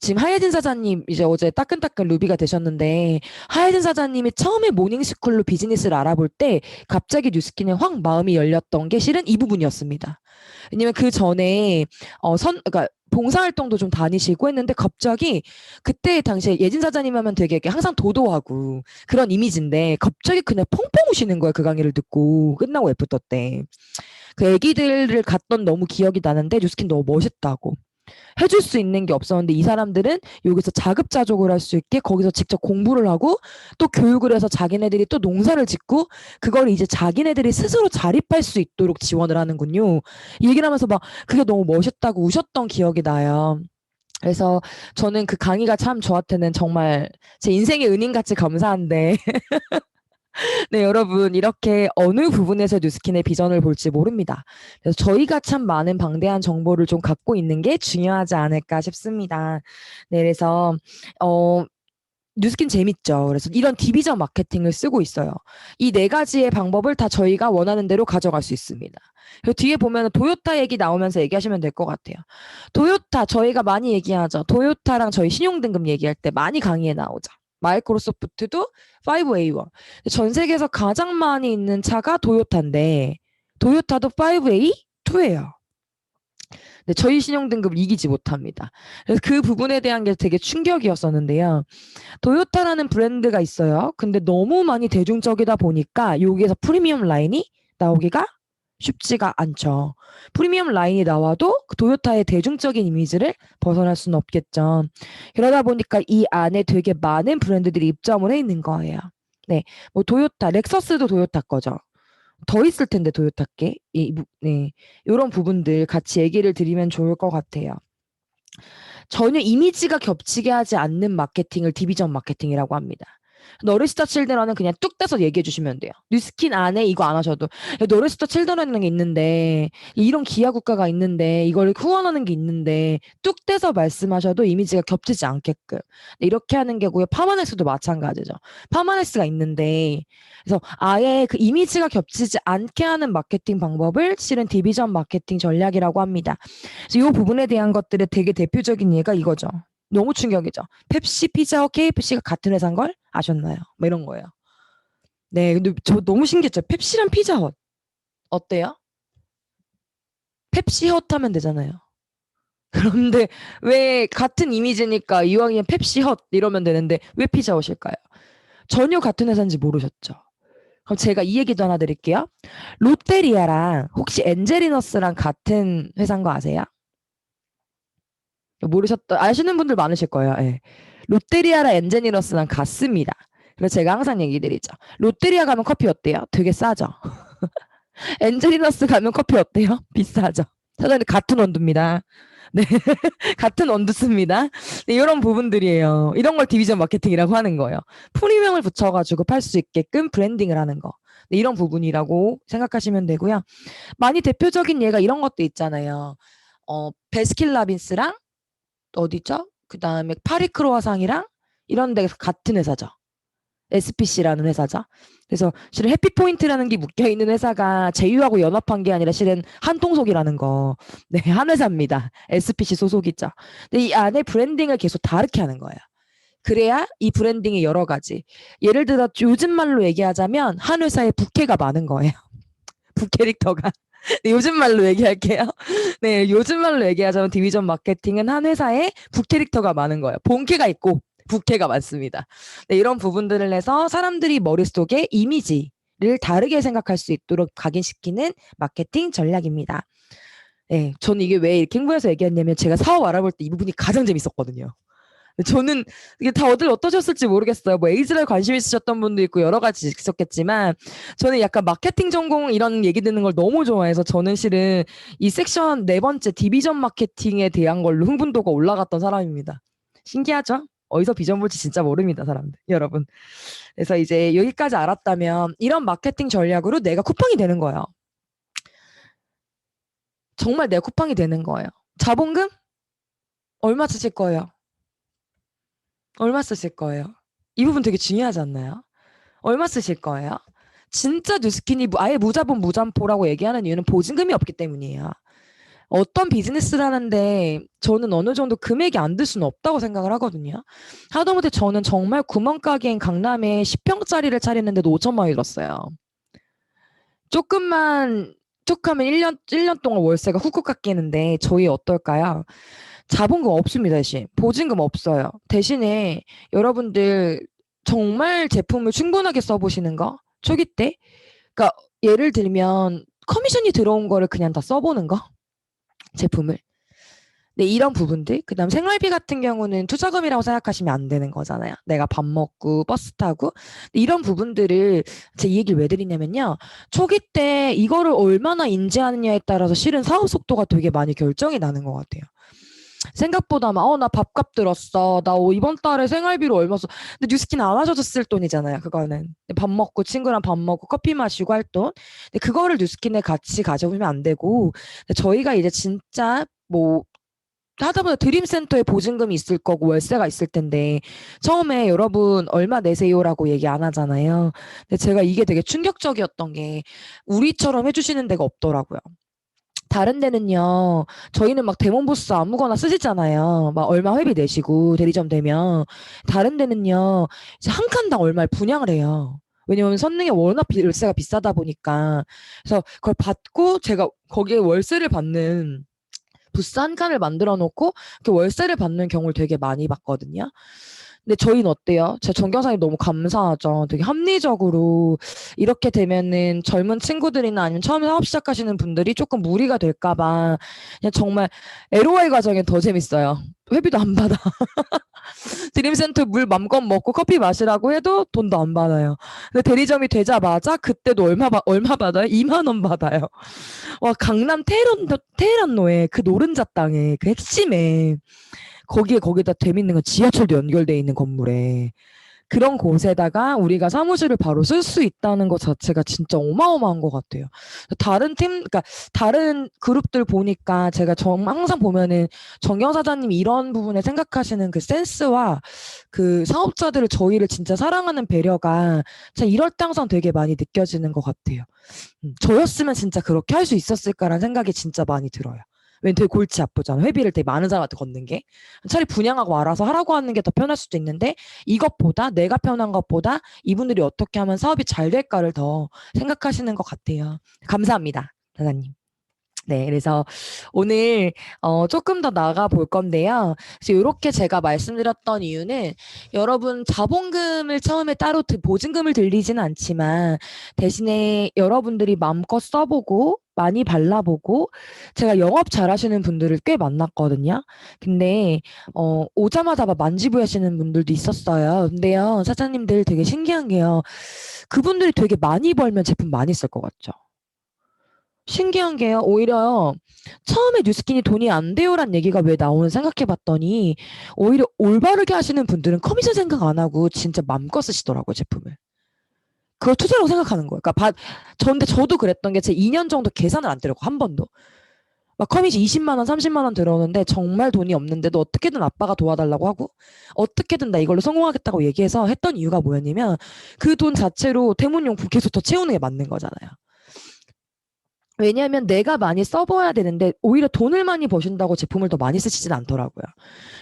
지금 하예진 사장님 이제 어제 따끈따끈 루비가 되셨는데 하예진 사장님이 처음에 모닝스쿨로 비즈니스를 알아볼 때 갑자기 뉴스킨에 확 마음이 열렸던 게 실은 이 부분이었습니다. 왜냐면 그 전에 그러니까 봉사활동도 좀 다니시고 했는데 갑자기 그때 당시에 예진 사장님 하면 되게 이렇게 항상 도도하고 그런 이미지인데 갑자기 그냥 펑펑 우시는 거야. 그 강의를 듣고 끝나고 애프터 때. 그 애기들을 갔던 너무 기억이 나는데 뉴스킨 너무 멋있다고. 해줄 수 있는 게 없었는데 이 사람들은 여기서 자급자족을 할 수 있게 거기서 직접 공부를 하고 또 교육을 해서 자기네들이 또 농사를 짓고 그걸 이제 자기네들이 스스로 자립할 수 있도록 지원을 하는군요. 이 얘기를 하면서 막 그게 너무 멋있다고 우셨던 기억이 나요. 그래서 저는 그 강의가 참 저한테는 정말 제 인생의 은인같이 감사한데 네, 여러분 이렇게 어느 부분에서 뉴스킨의 비전을 볼지 모릅니다. 그래서 저희가 참 많은 방대한 정보를 좀 갖고 있는 게 중요하지 않을까 싶습니다. 네, 그래서 뉴스킨 재밌죠. 그래서 이런 디비전 마케팅을 쓰고 있어요. 이 네 가지의 방법을 다 저희가 원하는 대로 가져갈 수 있습니다. 그리고 뒤에 보면 토요타 얘기 나오면서 얘기하시면 될 것 같아요. 토요타 저희가 많이 얘기하죠. 토요타랑 저희 신용등급 얘기할 때 많이 강의에 나오죠. 마이크로소프트도 5A1. 전 세계에서 가장 많이 있는 차가 토요타인데 토요타도 5A2예요. 네, 저희 신용등급 이기지 못합니다. 그래서 그 부분에 대한 게 되게 충격이었었는데요. 토요타라는 브랜드가 있어요. 근데 너무 많이 대중적이다 보니까 여기에서 프리미엄 라인이 나오기가 쉽지가 않죠. 프리미엄 라인이 나와도 그 토요타의 대중적인 이미지를 벗어날 수는 없겠죠. 그러다 보니까 이 안에 되게 많은 브랜드들이 입점을 해 있는 거예요. 네, 뭐 토요타, 렉서스도 토요타 거죠. 더 있을 텐데 토요타께 네, 이런 부분들 같이 얘기를 드리면 좋을 것 같아요. 전혀 이미지가 겹치게 하지 않는 마케팅을 디비전 마케팅이라고 합니다. 너르스터 칠드런은 그냥 뚝 떼서 얘기해 주시면 돼요. 뉴스킨 안에 이거 안 하셔도 너르스터 칠드런이라는 게 있는데 이런 기아 국가가 있는데 이걸 후원하는 게 있는데 뚝 떼서 말씀하셔도 이미지가 겹치지 않게끔 이렇게 하는 게고요. 파마넥스도 마찬가지죠. 파마넥스가 있는데 그래서 아예 그 이미지가 겹치지 않게 하는 마케팅 방법을 실은 디비전 마케팅 전략이라고 합니다. 그래서 이 부분에 대한 것들의 되게 대표적인 예가 이거죠. 너무 충격이죠. 펩시, 피자와 KFC가 같은 회사인 걸 아셨나요? 뭐 이런 거예요. 네, 근데 저 너무 신기했죠. 펩시랑 피자헛 어때요? 펩시헛 하면 되잖아요. 그런데 왜 같은 이미지니까 이왕이면 펩시헛 이러면 되는데 왜 피자헛일까요? 전혀 같은 회사인지 모르셨죠? 그럼 제가 이 얘기도 하나 드릴게요. 롯데리아랑 혹시 엔젤리너스랑 같은 회사인 거 아세요? 모르셨다 아시는 분들 많으실 거예요. 예. 롯데리아랑 엔제니러스랑 같습니다. 그래서 제가 항상 얘기 드리죠. 롯데리아 가면 커피 어때요? 되게 싸죠. 엔제리너스 가면 커피 어때요? 비싸죠. 사장님 같은 원두입니다. 네, 같은 원두 씁니다. 네, 이런 부분들이에요. 이런 걸 디비전 마케팅이라고 하는 거예요. 프리미엄을 붙여가지고 팔 수 있게끔 브랜딩을 하는 거. 네, 이런 부분이라고 생각하시면 되고요. 많이 대표적인 예가 이런 것도 있잖아요. 베스킨라빈스랑 어디죠? 그 다음에 파리 크로아상이랑 이런 데가 같은 회사죠. SPC라는 회사죠. 그래서 실은 해피포인트라는 게 묶여있는 회사가 제휴하고 연합한 게 아니라 실은 한통속이라는 거. 네, 한 회사입니다. SPC 소속이죠. 근데 이 안에 브랜딩을 계속 다르게 하는 거예요. 그래야 이 브랜딩이 여러 가지. 예를 들어 요즘 말로 얘기하자면 한 회사에 부캐가 많은 거예요. 부캐릭터가. 네, 요즘 말로 얘기할게요. 네, 요즘 말로 얘기하자면 디비전 마케팅은 한 회사에 부캐릭터가 많은 거예요. 본캐가 있고 부캐가 많습니다. 네, 이런 부분들을 해서 사람들이 머릿속에 이미지를 다르게 생각할 수 있도록 각인시키는 마케팅 전략입니다. 네, 저는 이게 왜 이렇게 흥분해서 얘기했냐면 제가 사업 알아볼 때 이 부분이 가장 재밌었거든요. 저는 이게 다들 어떠셨을지 모르겠어요. 뭐 에이즈를 관심 있으셨던 분도 있고 여러 가지 있었겠지만 저는 약간 마케팅 전공 이런 얘기 듣는 걸 너무 좋아해서 저는 실은 이 섹션 네 번째 디비전 마케팅에 대한 걸로 흥분도가 올라갔던 사람입니다. 신기하죠? 어디서 비전 볼지 진짜 모릅니다, 사람들. 여러분. 그래서 이제 여기까지 알았다면 이런 마케팅 전략으로 내가 쿠팡이 되는 거예요. 정말 내가 쿠팡이 되는 거예요. 자본금? 얼마 쓰실 거예요? 얼마 쓰실 거예요? 이 부분 되게 중요하지 않나요? 얼마 쓰실 거예요? 진짜 뉴스킨이 아예 무자본 무잔포라고 얘기하는 이유는 보증금이 없기 때문이에요. 어떤 비즈니스를 하는데 저는 어느 정도 금액이 안 들 수는 없다고 생각을 하거든요. 하다못해 저는 정말 구멍가게인 강남에 10평짜리를 차리는데도 5천만 원이 들었어요. 조금만 툭하면 1년 동안 월세가 훅훅 깎이는데 저희 어떨까요? 자본금 없습니다, 대신. 보증금 없어요. 대신에 여러분들 정말 제품을 충분하게 써보시는 거? 초기 때? 그러니까 예를 들면 커미션이 들어온 거를 그냥 다 써보는 거? 제품을. 네, 이런 부분들. 그다음 생활비 같은 경우는 투자금이라고 생각하시면 안 되는 거잖아요. 내가 밥 먹고 버스 타고. 이런 부분들을 제 이 얘기를 왜 드리냐면요. 초기 때 이거를 얼마나 인지하느냐에 따라서 실은 사업 속도가 되게 많이 결정이 나는 것 같아요. 생각보다 막, 나 밥값 들었어. 나 이번 달에 생활비로 얼마 써. 근데 뉴스킨 안 하셔도 쓸 돈이잖아요, 그거는. 밥 먹고, 친구랑 밥 먹고, 커피 마시고 할 돈. 근데 그거를 뉴스킨에 같이 가져오면 안 되고, 저희가 이제 진짜 뭐, 하다보다 드림센터에 보증금이 있을 거고 월세가 있을 텐데 처음에 여러분 얼마 내세요라고 얘기 안 하잖아요. 근데 제가 이게 되게 충격적이었던 게 우리처럼 해주시는 데가 없더라고요. 다른 데는요, 저희는 막 데몬보스 아무거나 쓰시잖아요. 막 얼마 회비 내시고 대리점 되면. 다른 데는요, 이제 한 칸당 얼마를 분양을 해요. 왜냐면 선릉에 워낙 월세가 비싸다 보니까. 그래서 그걸 받고 제가 거기에 월세를 받는 부스 한 칸을 만들어 놓고 그 월세를 받는 경우를 되게 많이 봤거든요. 근데 저희는 어때요? 제 전경사님 너무 감사하죠. 되게 합리적으로 이렇게 되면은 젊은 친구들이나 아니면 처음에 사업 시작하시는 분들이 조금 무리가 될까봐 그냥 정말 LOI 과정이 더 재밌어요. 회비도 안 받아. 드림센터 물 맘껏 먹고 커피 마시라고 해도 돈도 안 받아요. 근데 대리점이 되자마자 그때도 얼마 받아요? 2만 원 받아요. 와, 강남 테헤란로에 그 노른자 땅에 그 핵심에 거기다 재밌는 건 지하철도 연결돼 있는 건물에 그런 곳에다가 우리가 사무실을 바로 쓸 수 있다는 것 자체가 진짜 어마어마한 것 같아요. 그러니까 다른 그룹들 보니까 제가 항상 보면은 정경 사장님이 이런 부분에 생각하시는 그 센스와 그 사업자들을 저희를 진짜 사랑하는 배려가 진짜 이럴 때 항상 되게 많이 느껴지는 것 같아요. 저였으면 진짜 그렇게 할 수 있었을까라는 생각이 진짜 많이 들어요. 왜냐면 되게 골치 아프잖아. 회비를 되게 많은 사람한테 걷는 게. 차라리 분양하고 알아서 하라고 하는 게 더 편할 수도 있는데 이것보다 내가 편한 것보다 이분들이 어떻게 하면 사업이 잘 될까를 더 생각하시는 것 같아요. 감사합니다, 사장님. 네, 그래서 오늘 조금 더 나가 볼 건데요. 그래서 이렇게 제가 말씀드렸던 이유는 여러분 자본금을 처음에 따로 보증금을 들리지는 않지만 대신에 여러분들이 마음껏 써보고 많이 발라보고 제가 영업 잘하시는 분들을 꽤 만났거든요. 근데 오자마자 막 만지부하시는 분들도 있었어요. 근데요, 사장님들 되게 신기한 게요. 그분들이 되게 많이 벌면 제품 많이 쓸 것 같죠. 신기한 게요. 오히려 처음에 뉴스킨이 돈이 안 돼요란 얘기가 왜 나오는 생각해봤더니 오히려 올바르게 하시는 분들은 커미션 생각 안 하고 진짜 맘껏 쓰시더라고요, 제품을. 그걸 투자라고 생각하는 거예요. 그러니까 근데 저도 그랬던 게 제 2년 정도 계산을 안 때렸고 한 번도. 막 커밋이 20만 원, 30만 원 들어오는데 정말 돈이 없는데도 어떻게든 아빠가 도와달라고 하고 어떻게든 나 이걸로 성공하겠다고 얘기해서 했던 이유가 뭐였냐면 그 돈 자체로 태문용품 계속 더 채우는 게 맞는 거잖아요. 왜냐하면 내가 많이 써봐야 되는데 오히려 돈을 많이 버신다고 제품을 더 많이 쓰시진 않더라고요.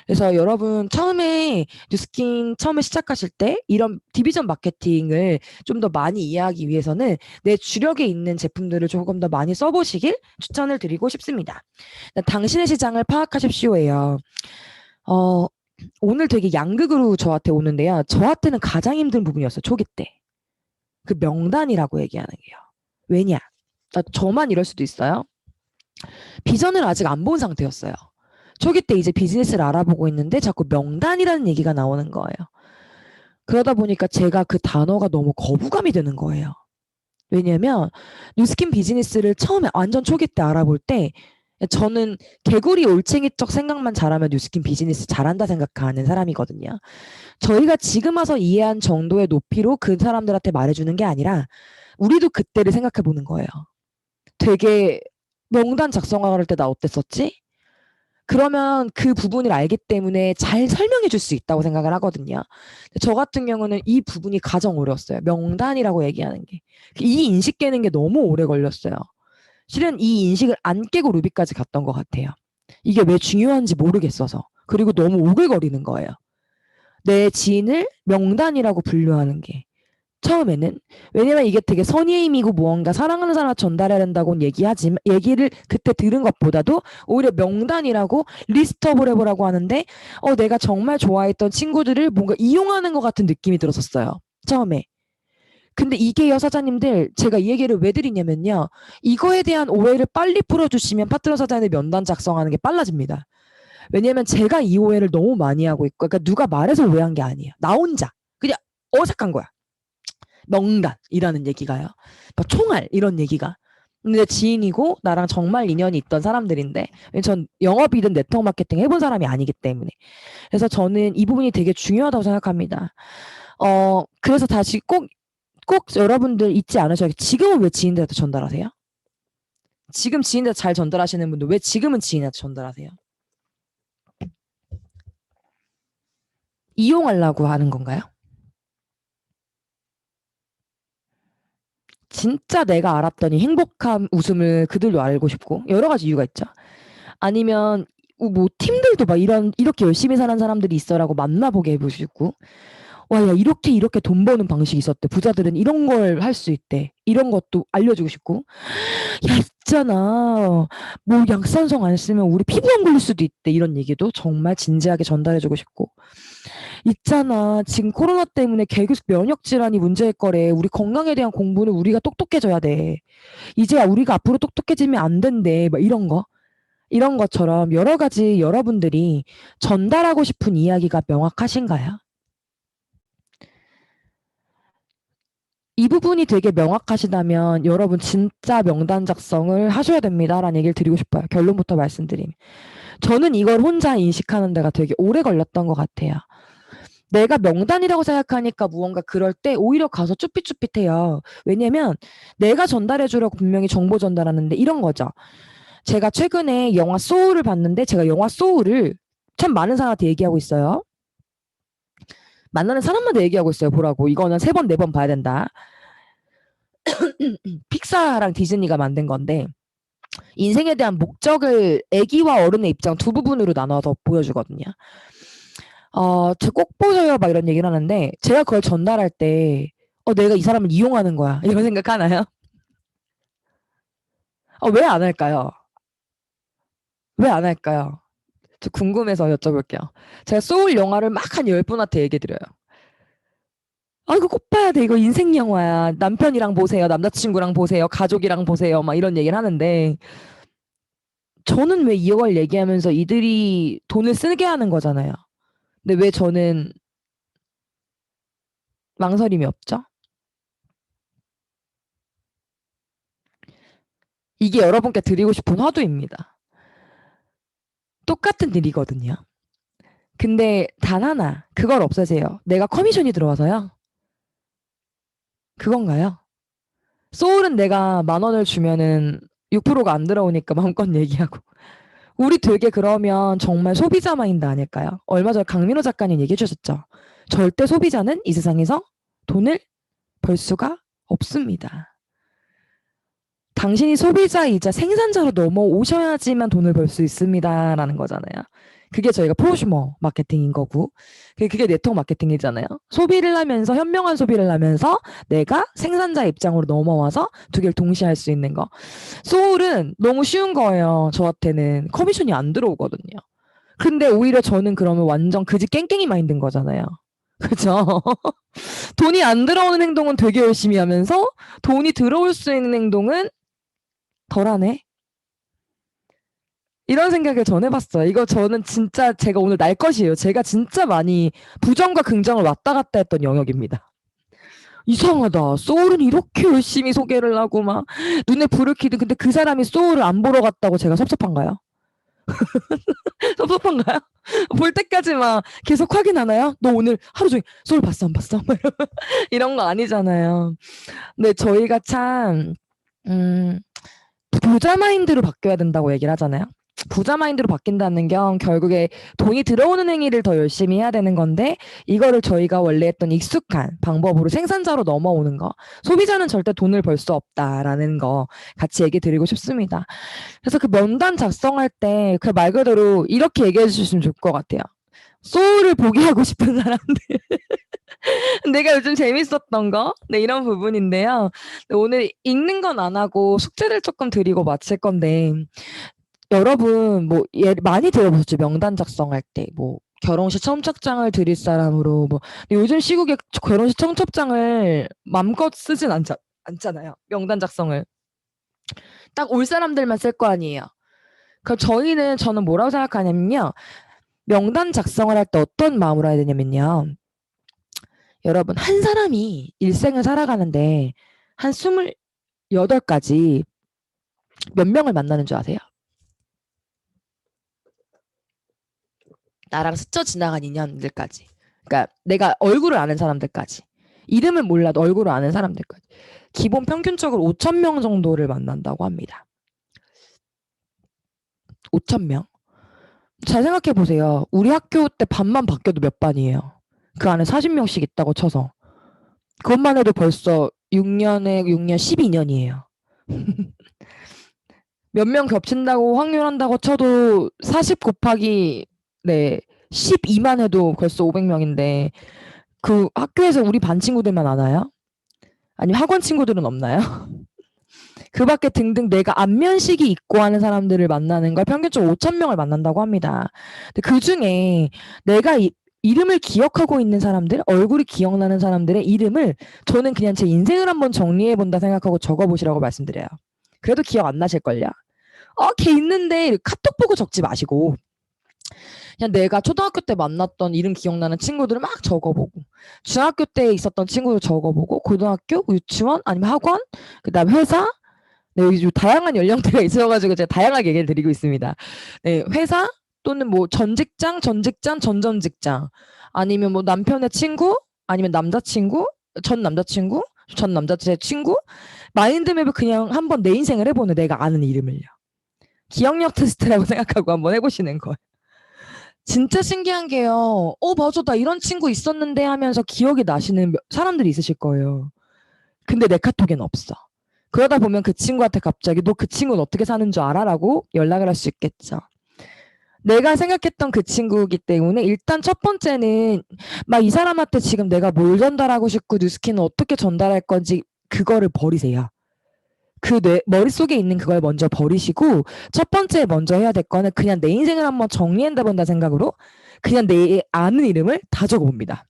그래서 여러분 처음에 뉴스킨 처음에 시작하실 때 이런 디비전 마케팅을 좀 더 많이 이해하기 위해서는 내 주력에 있는 제품들을 조금 더 많이 써보시길 추천을 드리고 싶습니다. 당신의 시장을 파악하십시오예요. 어, 오늘 되게 양극으로 저한테 오는데요. 저한테는 가장 힘든 부분이었어요. 초기 때. 그 명단이라고 얘기하는 게요. 왜냐? 저만 이럴 수도 있어요. 비전을 아직 안 본 상태였어요. 초기 때 이제 비즈니스를 알아보고 있는데 자꾸 명단이라는 얘기가 나오는 거예요. 그러다 보니까 제가 그 단어가 너무 거부감이 드는 거예요. 왜냐면 뉴스킨 비즈니스를 처음에 완전 초기 때 알아볼 때 저는 개구리 올챙이적 생각만 잘하면 뉴스킨 비즈니스 잘한다 생각하는 사람이거든요. 저희가 지금 와서 이해한 정도의 높이로 그 사람들한테 말해주는 게 아니라 우리도 그때를 생각해 보는 거예요. 되게 명단 작성할 때 나 어땠었지? 그러면 그 부분을 알기 때문에 잘 설명해 줄 수 있다고 생각을 하거든요. 저 같은 경우는 이 부분이 가장 어려웠어요. 명단이라고 얘기하는 게. 이 인식 깨는 게 너무 오래 걸렸어요. 실은 이 인식을 안 깨고 루비까지 갔던 것 같아요. 이게 왜 중요한지 모르겠어서. 그리고 너무 오글거리는 거예요. 내 지인을 명단이라고 분류하는 게. 처음에는. 왜냐면 이게 되게 선의임이고 무언가 사랑하는 사람한테 전달해야 된다고는 얘기를 그때 들은 것보다도 오히려 명단이라고 리스트업을 해보라고 하는데 내가 정말 좋아했던 친구들을 뭔가 이용하는 것 같은 느낌이 들었었어요. 처음에. 근데 이게요, 사장님들, 제가 이 얘기를 왜 드리냐면요. 이거에 대한 오해를 빨리 풀어주시면 파트너 사장의 면단 작성하는 게 빨라집니다. 왜냐면 제가 이 오해를 너무 많이 하고 있고, 그러니까 누가 말해서 오해한 게 아니에요. 나 혼자. 그냥 어색한 거야. 명단이라는 얘기가요. 막 총알 이런 얘기가. 근데 지인이고 나랑 정말 인연이 있던 사람들인데 전 영업이든 네트워크 마케팅 해본 사람이 아니기 때문에. 그래서 저는 이 부분이 되게 중요하다고 생각합니다. 그래서 다시 꼭 여러분들 잊지 않으셔야 지금은 왜 지인들한테 전달하세요? 지금 지인들한테 잘 전달하시는 분들 왜 지금은 지인한테 전달하세요? 이용하려고 하는 건가요? 진짜 내가 알았더니 행복한 웃음을 그들도 알고 싶고 여러 가지 이유가 있죠. 아니면 뭐 팀들도 막 이렇게 열심히 사는 사람들이 있어라고 만나보게 해보시고 와, 야, 이렇게 돈 버는 방식이 있었대. 부자들은 이런 걸 할 수 있대. 이런 것도 알려주고 싶고. 야, 있잖아. 뭐 약산성 안 쓰면 우리 피부 안 걸릴 수도 있대. 이런 얘기도 정말 진지하게 전달해주고 싶고. 있잖아. 지금 코로나 때문에 계속 면역 질환이 문제일 거래. 우리 건강에 대한 공부는 우리가 똑똑해져야 돼. 이제 우리가 앞으로 똑똑해지면 안 된대. 막 이런 거. 이런 것처럼 여러 가지 여러분들이 전달하고 싶은 이야기가 명확하신가요? 이 부분이 되게 명확하시다면 여러분 진짜 명단 작성을 하셔야 됩니다라는 얘기를 드리고 싶어요. 결론부터 말씀드리면. 저는 이걸 혼자 인식하는 데가 되게 오래 걸렸던 것 같아요. 내가 명단이라고 생각하니까 무언가 그럴 때 오히려 가서 쭈삣쭈삣해요. 왜냐면 내가 전달해 주려고 분명히 정보 전달하는데 이런 거죠. 제가 최근에 영화 소울을 봤는데 제가 영화 소울을 참 많은 사람한테 얘기하고 있어요. 만나는 사람마다 얘기하고 있어요. 보라고. 이거는 3번, 4번 봐야 된다. 픽사랑 디즈니가 만든 건데 인생에 대한 목적을 아기와 어른의 입장 두 부분으로 나눠서 보여주거든요. 꼭 보셔요 막 이런 얘기를 하는데 제가 그걸 전달할 때 내가 이 사람을 이용하는 거야 이런 생각하나요? 왜 안 할까요? 왜 안 할까요? 저 궁금해서 여쭤볼게요. 제가 소울 영화를 막 한 10분한테 얘기 드려요. 이거 꼭 봐야 돼. 이거 인생 영화야. 남편이랑 보세요. 남자친구랑 보세요. 가족이랑 보세요. 막 이런 얘기를 하는데 저는 왜 이걸 얘기하면서 이들이 돈을 쓰게 하는 거잖아요. 근데 왜 저는 망설임이 없죠? 이게 여러분께 드리고 싶은 화두입니다. 똑같은 일이거든요. 근데 단 하나, 그걸 없애세요. 내가 커미션이 들어와서요? 그건가요? 소울은 내가 10,000원을 주면은 6%가 안 들어오니까 마음껏 얘기하고. 우리 되게 그러면 정말 소비자 마인드 아닐까요? 얼마 전에 강민호 작가님 얘기해 주셨죠. 절대 소비자는 이 세상에서 돈을 벌 수가 없습니다. 당신이 소비자이자 생산자로 넘어오셔야지만 돈을 벌 수 있습니다라는 거잖아요. 그게 저희가 프로슈머 마케팅인 거고 그게 네트워크 마케팅이잖아요. 소비를 하면서 현명한 소비를 하면서 내가 생산자 입장으로 넘어와서 두 개를 동시에 할 수 있는 거. 소울은 너무 쉬운 거예요. 저한테는 커미션이 안 들어오거든요. 근데 오히려 저는 그러면 완전 그지 깽깽이 마인드인 거잖아요. 그죠? 돈이 안 들어오는 행동은 되게 열심히 하면서 돈이 들어올 수 있는 행동은 덜하네. 이런 생각을 전 해봤어요. 이거 저는 진짜 제가 오늘 날 것이에요. 제가 진짜 많이 부정과 긍정을 왔다 갔다 했던 영역입니다. 이상하다. 소울은 이렇게 열심히 소개를 하고 막 눈에 불을 켜든 근데 그 사람이 소울을 안 보러 갔다고 제가 섭섭한가요? 섭섭한가요? 볼 때까지 막 계속 확인하나요? 너 오늘 하루 종일 소울 봤어 안 봤어? 이런 거 아니잖아요. 근데 저희가 참 부자 마인드로 바뀌어야 된다고 얘기를 하잖아요. 부자 마인드로 바뀐다는 건 결국에 돈이 들어오는 행위를 더 열심히 해야 되는 건데 이거를 저희가 원래 했던 익숙한 방법으로 생산자로 넘어오는 거. 소비자는 절대 돈을 벌 수 없다라는 거 같이 얘기 드리고 싶습니다. 그래서 그 면담 작성할 때 그 말 그대로 이렇게 얘기해 주시면 좋을 것 같아요. 소울을 보게 하고 싶은 사람들. 내가 요즘 재밌었던 거? 네, 이런 부분인데요. 오늘 읽는 건 안 하고 숙제를 조금 드리고 마칠 건데 여러분 뭐 많이 들어보셨죠? 명단 작성할 때 뭐 결혼식 청첩장을 드릴 사람으로 뭐 근데 요즘 시국에 결혼식 청첩장을 맘껏 쓰진 않잖아요. 명단 작성을 딱 올 사람들만 쓸 거 아니에요. 그럼 저는 뭐라고 생각하냐면요. 명단 작성을 할 때 어떤 마음으로 해야 되냐면요. 여러분 한 사람이 일생을 살아가는데 한 28가지 몇 명을 만나는 줄 아세요? 나랑 스쳐 지나간 인연들까지. 그러니까 내가 얼굴을 아는 사람들까지. 이름을 몰라도 얼굴을 아는 사람들까지. 기본 평균적으로 5,000명 정도를 만난다고 합니다. 5,000명. 잘 생각해 보세요. 우리 학교 때 반만 바뀌어도 몇 반이에요. 그 안에 40명씩 있다고 쳐서. 그것만 해도 벌써 6년에 6년 12년이에요. 몇 명 겹친다고 확률한다고 쳐도 40 곱하기 네 12만 해도 벌써 500명인데 그 학교에서 우리 반 친구들만 아나요? 아니면 학원 친구들은 없나요? 그 밖에 등등 내가 안면식이 있고 하는 사람들을 만나는 걸 평균적으로 5,000명을 만난다고 합니다. 근데 그 중에 내가 이름을 기억하고 있는 사람들, 얼굴이 기억나는 사람들의 이름을 저는 그냥 제 인생을 한번 정리해 본다 생각하고 적어보시라고 말씀드려요. 그래도 기억 안 나실걸요? 걔 있는데 카톡 보고 적지 마시고 그냥 내가 초등학교 때 만났던 이름 기억나는 친구들을 막 적어보고 중학교 때 있었던 친구들 적어보고 고등학교, 유치원, 아니면 학원, 그다음 회사 네, 여기 다양한 연령대가 있어가지고 제가 다양하게 얘기를 드리고 있습니다. 네, 회사 또는 뭐 전 직장, 전전 직장 아니면 뭐 남편의 친구 아니면 남자친구, 전 남자친구, 전 남자친구 친구 마인드맵을 그냥 한번 내 인생을 해보는 내가 아는 이름을요. 기억력 테스트라고 생각하고 한번 해보시는 거예요. 진짜 신기한 게요. 맞아. 나 이런 친구 있었는데 하면서 기억이 나시는 사람들이 있으실 거예요. 근데 내 카톡에는 없어. 그러다 보면 그 친구한테 갑자기 너 그 친구는 어떻게 사는 줄 알아? 라고 연락을 할 수 있겠죠. 내가 생각했던 그 친구이기 때문에 일단 첫 번째는 막 이 사람한테 지금 내가 뭘 전달하고 싶고 뉴스킨은 어떻게 전달할 건지 그거를 버리세요. 그 머릿속에 있는 그걸 먼저 버리시고 첫 번째 먼저 해야 될 거는 그냥 내 인생을 한번 정리한다 본다 생각으로 그냥 내 아는 이름을 다 적어봅니다.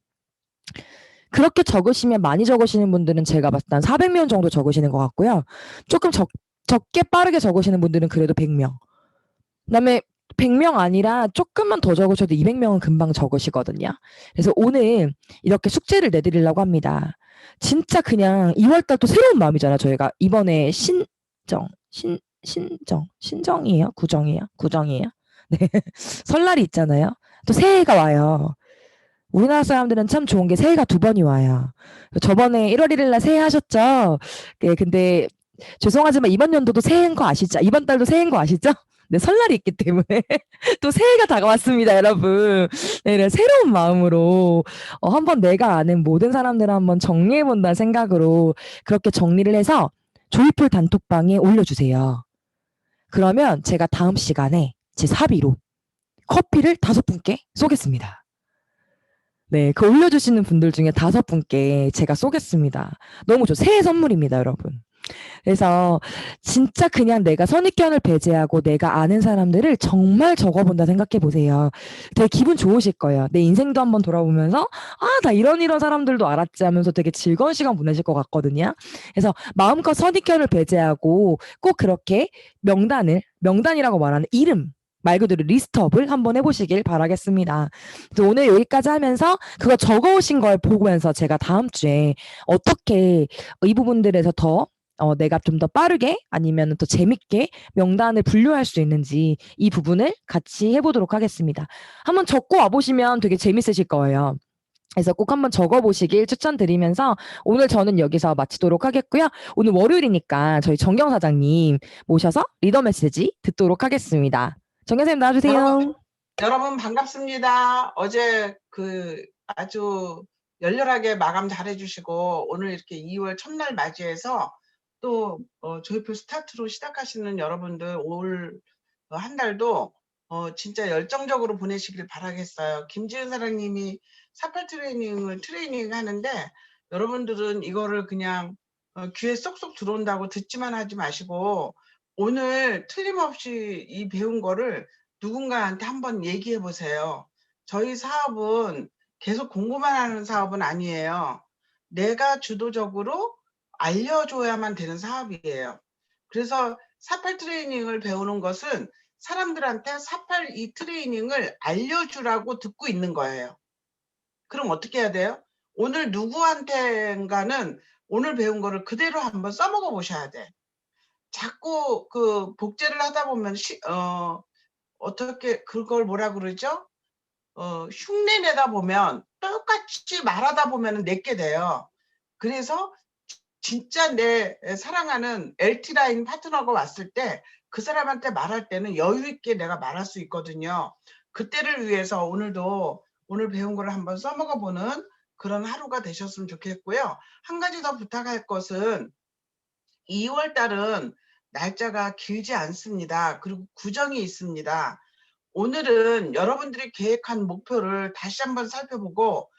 그렇게 적으시면 많이 적으시는 분들은 제가 봤을 때 한 400명 정도 적으시는 것 같고요. 조금 적게 빠르게 적으시는 분들은 그래도 100명. 그다음에 100명 아니라 조금만 더 적으셔도 200명은 금방 적으시거든요. 그래서 오늘 이렇게 숙제를 내드리려고 합니다. 진짜 그냥 2월달 또 새로운 마음이잖아요. 저희가 이번에 신정이에요? 구정이에요? 네. 설날이 있잖아요. 또 새해가 와요. 우리나라 사람들은 참 좋은 게 새해가 2번이 와요. 저번에 1월 1일 날 새해 하셨죠? 네, 근데 죄송하지만 이번 연도도 새해인 거 아시죠? 이번 달도 새해인 거 아시죠? 네, 설날이 있기 때문에 또 새해가 다가왔습니다, 여러분. 네, 네, 새로운 마음으로 한번 내가 아는 모든 사람들을 한번 정리해 본다는 생각으로 그렇게 정리를 해서 조이풀 단톡방에 올려주세요. 그러면 제가 다음 시간에 제 사비로 커피를 5분께 쏘겠습니다. 네, 그 올려주시는 분들 중에 5분께 제가 쏘겠습니다. 너무 새해 선물입니다, 여러분. 그래서 진짜 그냥 내가 선입견을 배제하고 내가 아는 사람들을 정말 적어본다 생각해 보세요. 되게 기분 좋으실 거예요. 내 인생도 한번 돌아보면서 나 이런 사람들도 알았지 하면서 되게 즐거운 시간 보내실 것 같거든요. 그래서 마음껏 선입견을 배제하고 꼭 그렇게 명단이라고 말하는 이름 말 그대로 리스트업을 한번 해보시길 바라겠습니다. 그래서 오늘 여기까지 하면서 그거 적어오신 걸 보면서 제가 다음 주에 어떻게 이 부분들에서 더 내가 좀 더 빠르게 아니면 더 재밌게 명단을 분류할 수 있는지 이 부분을 같이 해보도록 하겠습니다. 한번 적고 와보시면 되게 재밌으실 거예요. 그래서 꼭 한번 적어보시길 추천드리면서 오늘 저는 여기서 마치도록 하겠고요. 오늘 월요일이니까 저희 정경 사장님 모셔서 리더 메시지 듣도록 하겠습니다. 정경 선생님 나와주세요. 여러분 반갑습니다. 어제 아주 열렬하게 마감 잘해주시고 오늘 이렇게 2월 첫날 맞이해서 또 조이풀 스타트로 시작하시는 여러분들 올 한 달도 진짜 열정적으로 보내시길 바라겠어요. 김지은 사장님이 48 트레이닝 하는데 여러분들은 이거를 그냥 귀에 쏙쏙 들어온다고 듣지만 하지 마시고 오늘 틀림없이 이 배운 거를 누군가한테 한번 얘기해 보세요. 저희 사업은 계속 공부만 하는 사업은 아니에요. 내가 주도적으로 알려줘야만 되는 사업이에요. 그래서 48 트레이닝을 배우는 것은 사람들한테 48 이 트레이닝을 알려주라고 듣고 있는 거예요. 그럼 어떻게 해야 돼요? 오늘 누구한테인가는 오늘 배운 거를 그대로 한번 써먹어 보셔야 돼. 자꾸 복제를 하다 보면 어떻게 그걸 뭐라 그러죠? 흉내 내다 보면 똑같이 말하다 보면 내게 돼요. 그래서 진짜 내 사랑하는 LT라인 파트너가 왔을 때 그 사람한테 말할 때는 여유 있게 내가 말할 수 있거든요. 그때를 위해서 오늘도 오늘 배운 걸 한번 써먹어 보는 그런 하루가 되셨으면 좋겠고요. 한 가지 더 부탁할 것은 2월 달은 날짜가 길지 않습니다. 그리고 구정이 있습니다. 오늘은 여러분들이 계획한 목표를 다시 한번 살펴보고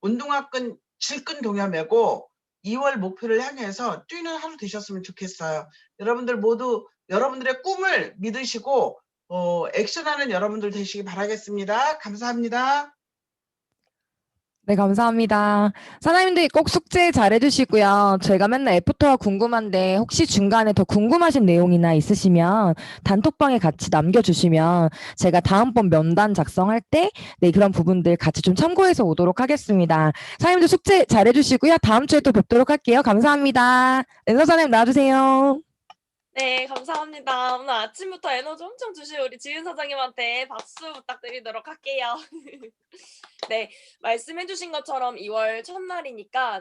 운동화끈 질끈 동여매고 2월 목표를 향해서 뛰는 하루 되셨으면 좋겠어요. 여러분들 모두 여러분들의 꿈을 믿으시고 액션하는 여러분들 되시기 바라겠습니다. 감사합니다. 네, 감사합니다. 사장님들 꼭 숙제 잘 해주시고요. 제가 맨날 애프터가 궁금한데 혹시 중간에 더 궁금하신 내용이나 있으시면 단톡방에 같이 남겨주시면 제가 다음번 면단 작성할 때 그런 부분들 같이 좀 참고해서 오도록 하겠습니다. 사장님들 숙제 잘 해주시고요. 다음 주에 또 뵙도록 할게요. 감사합니다. 은서 사장님 나와주세요. 네, 감사합니다. 오늘 아침부터 에너지 엄청 주신 우리 지은 사장님한테 박수 부탁드리도록 할게요. 네, 말씀해주신 것처럼 2월 첫날이니까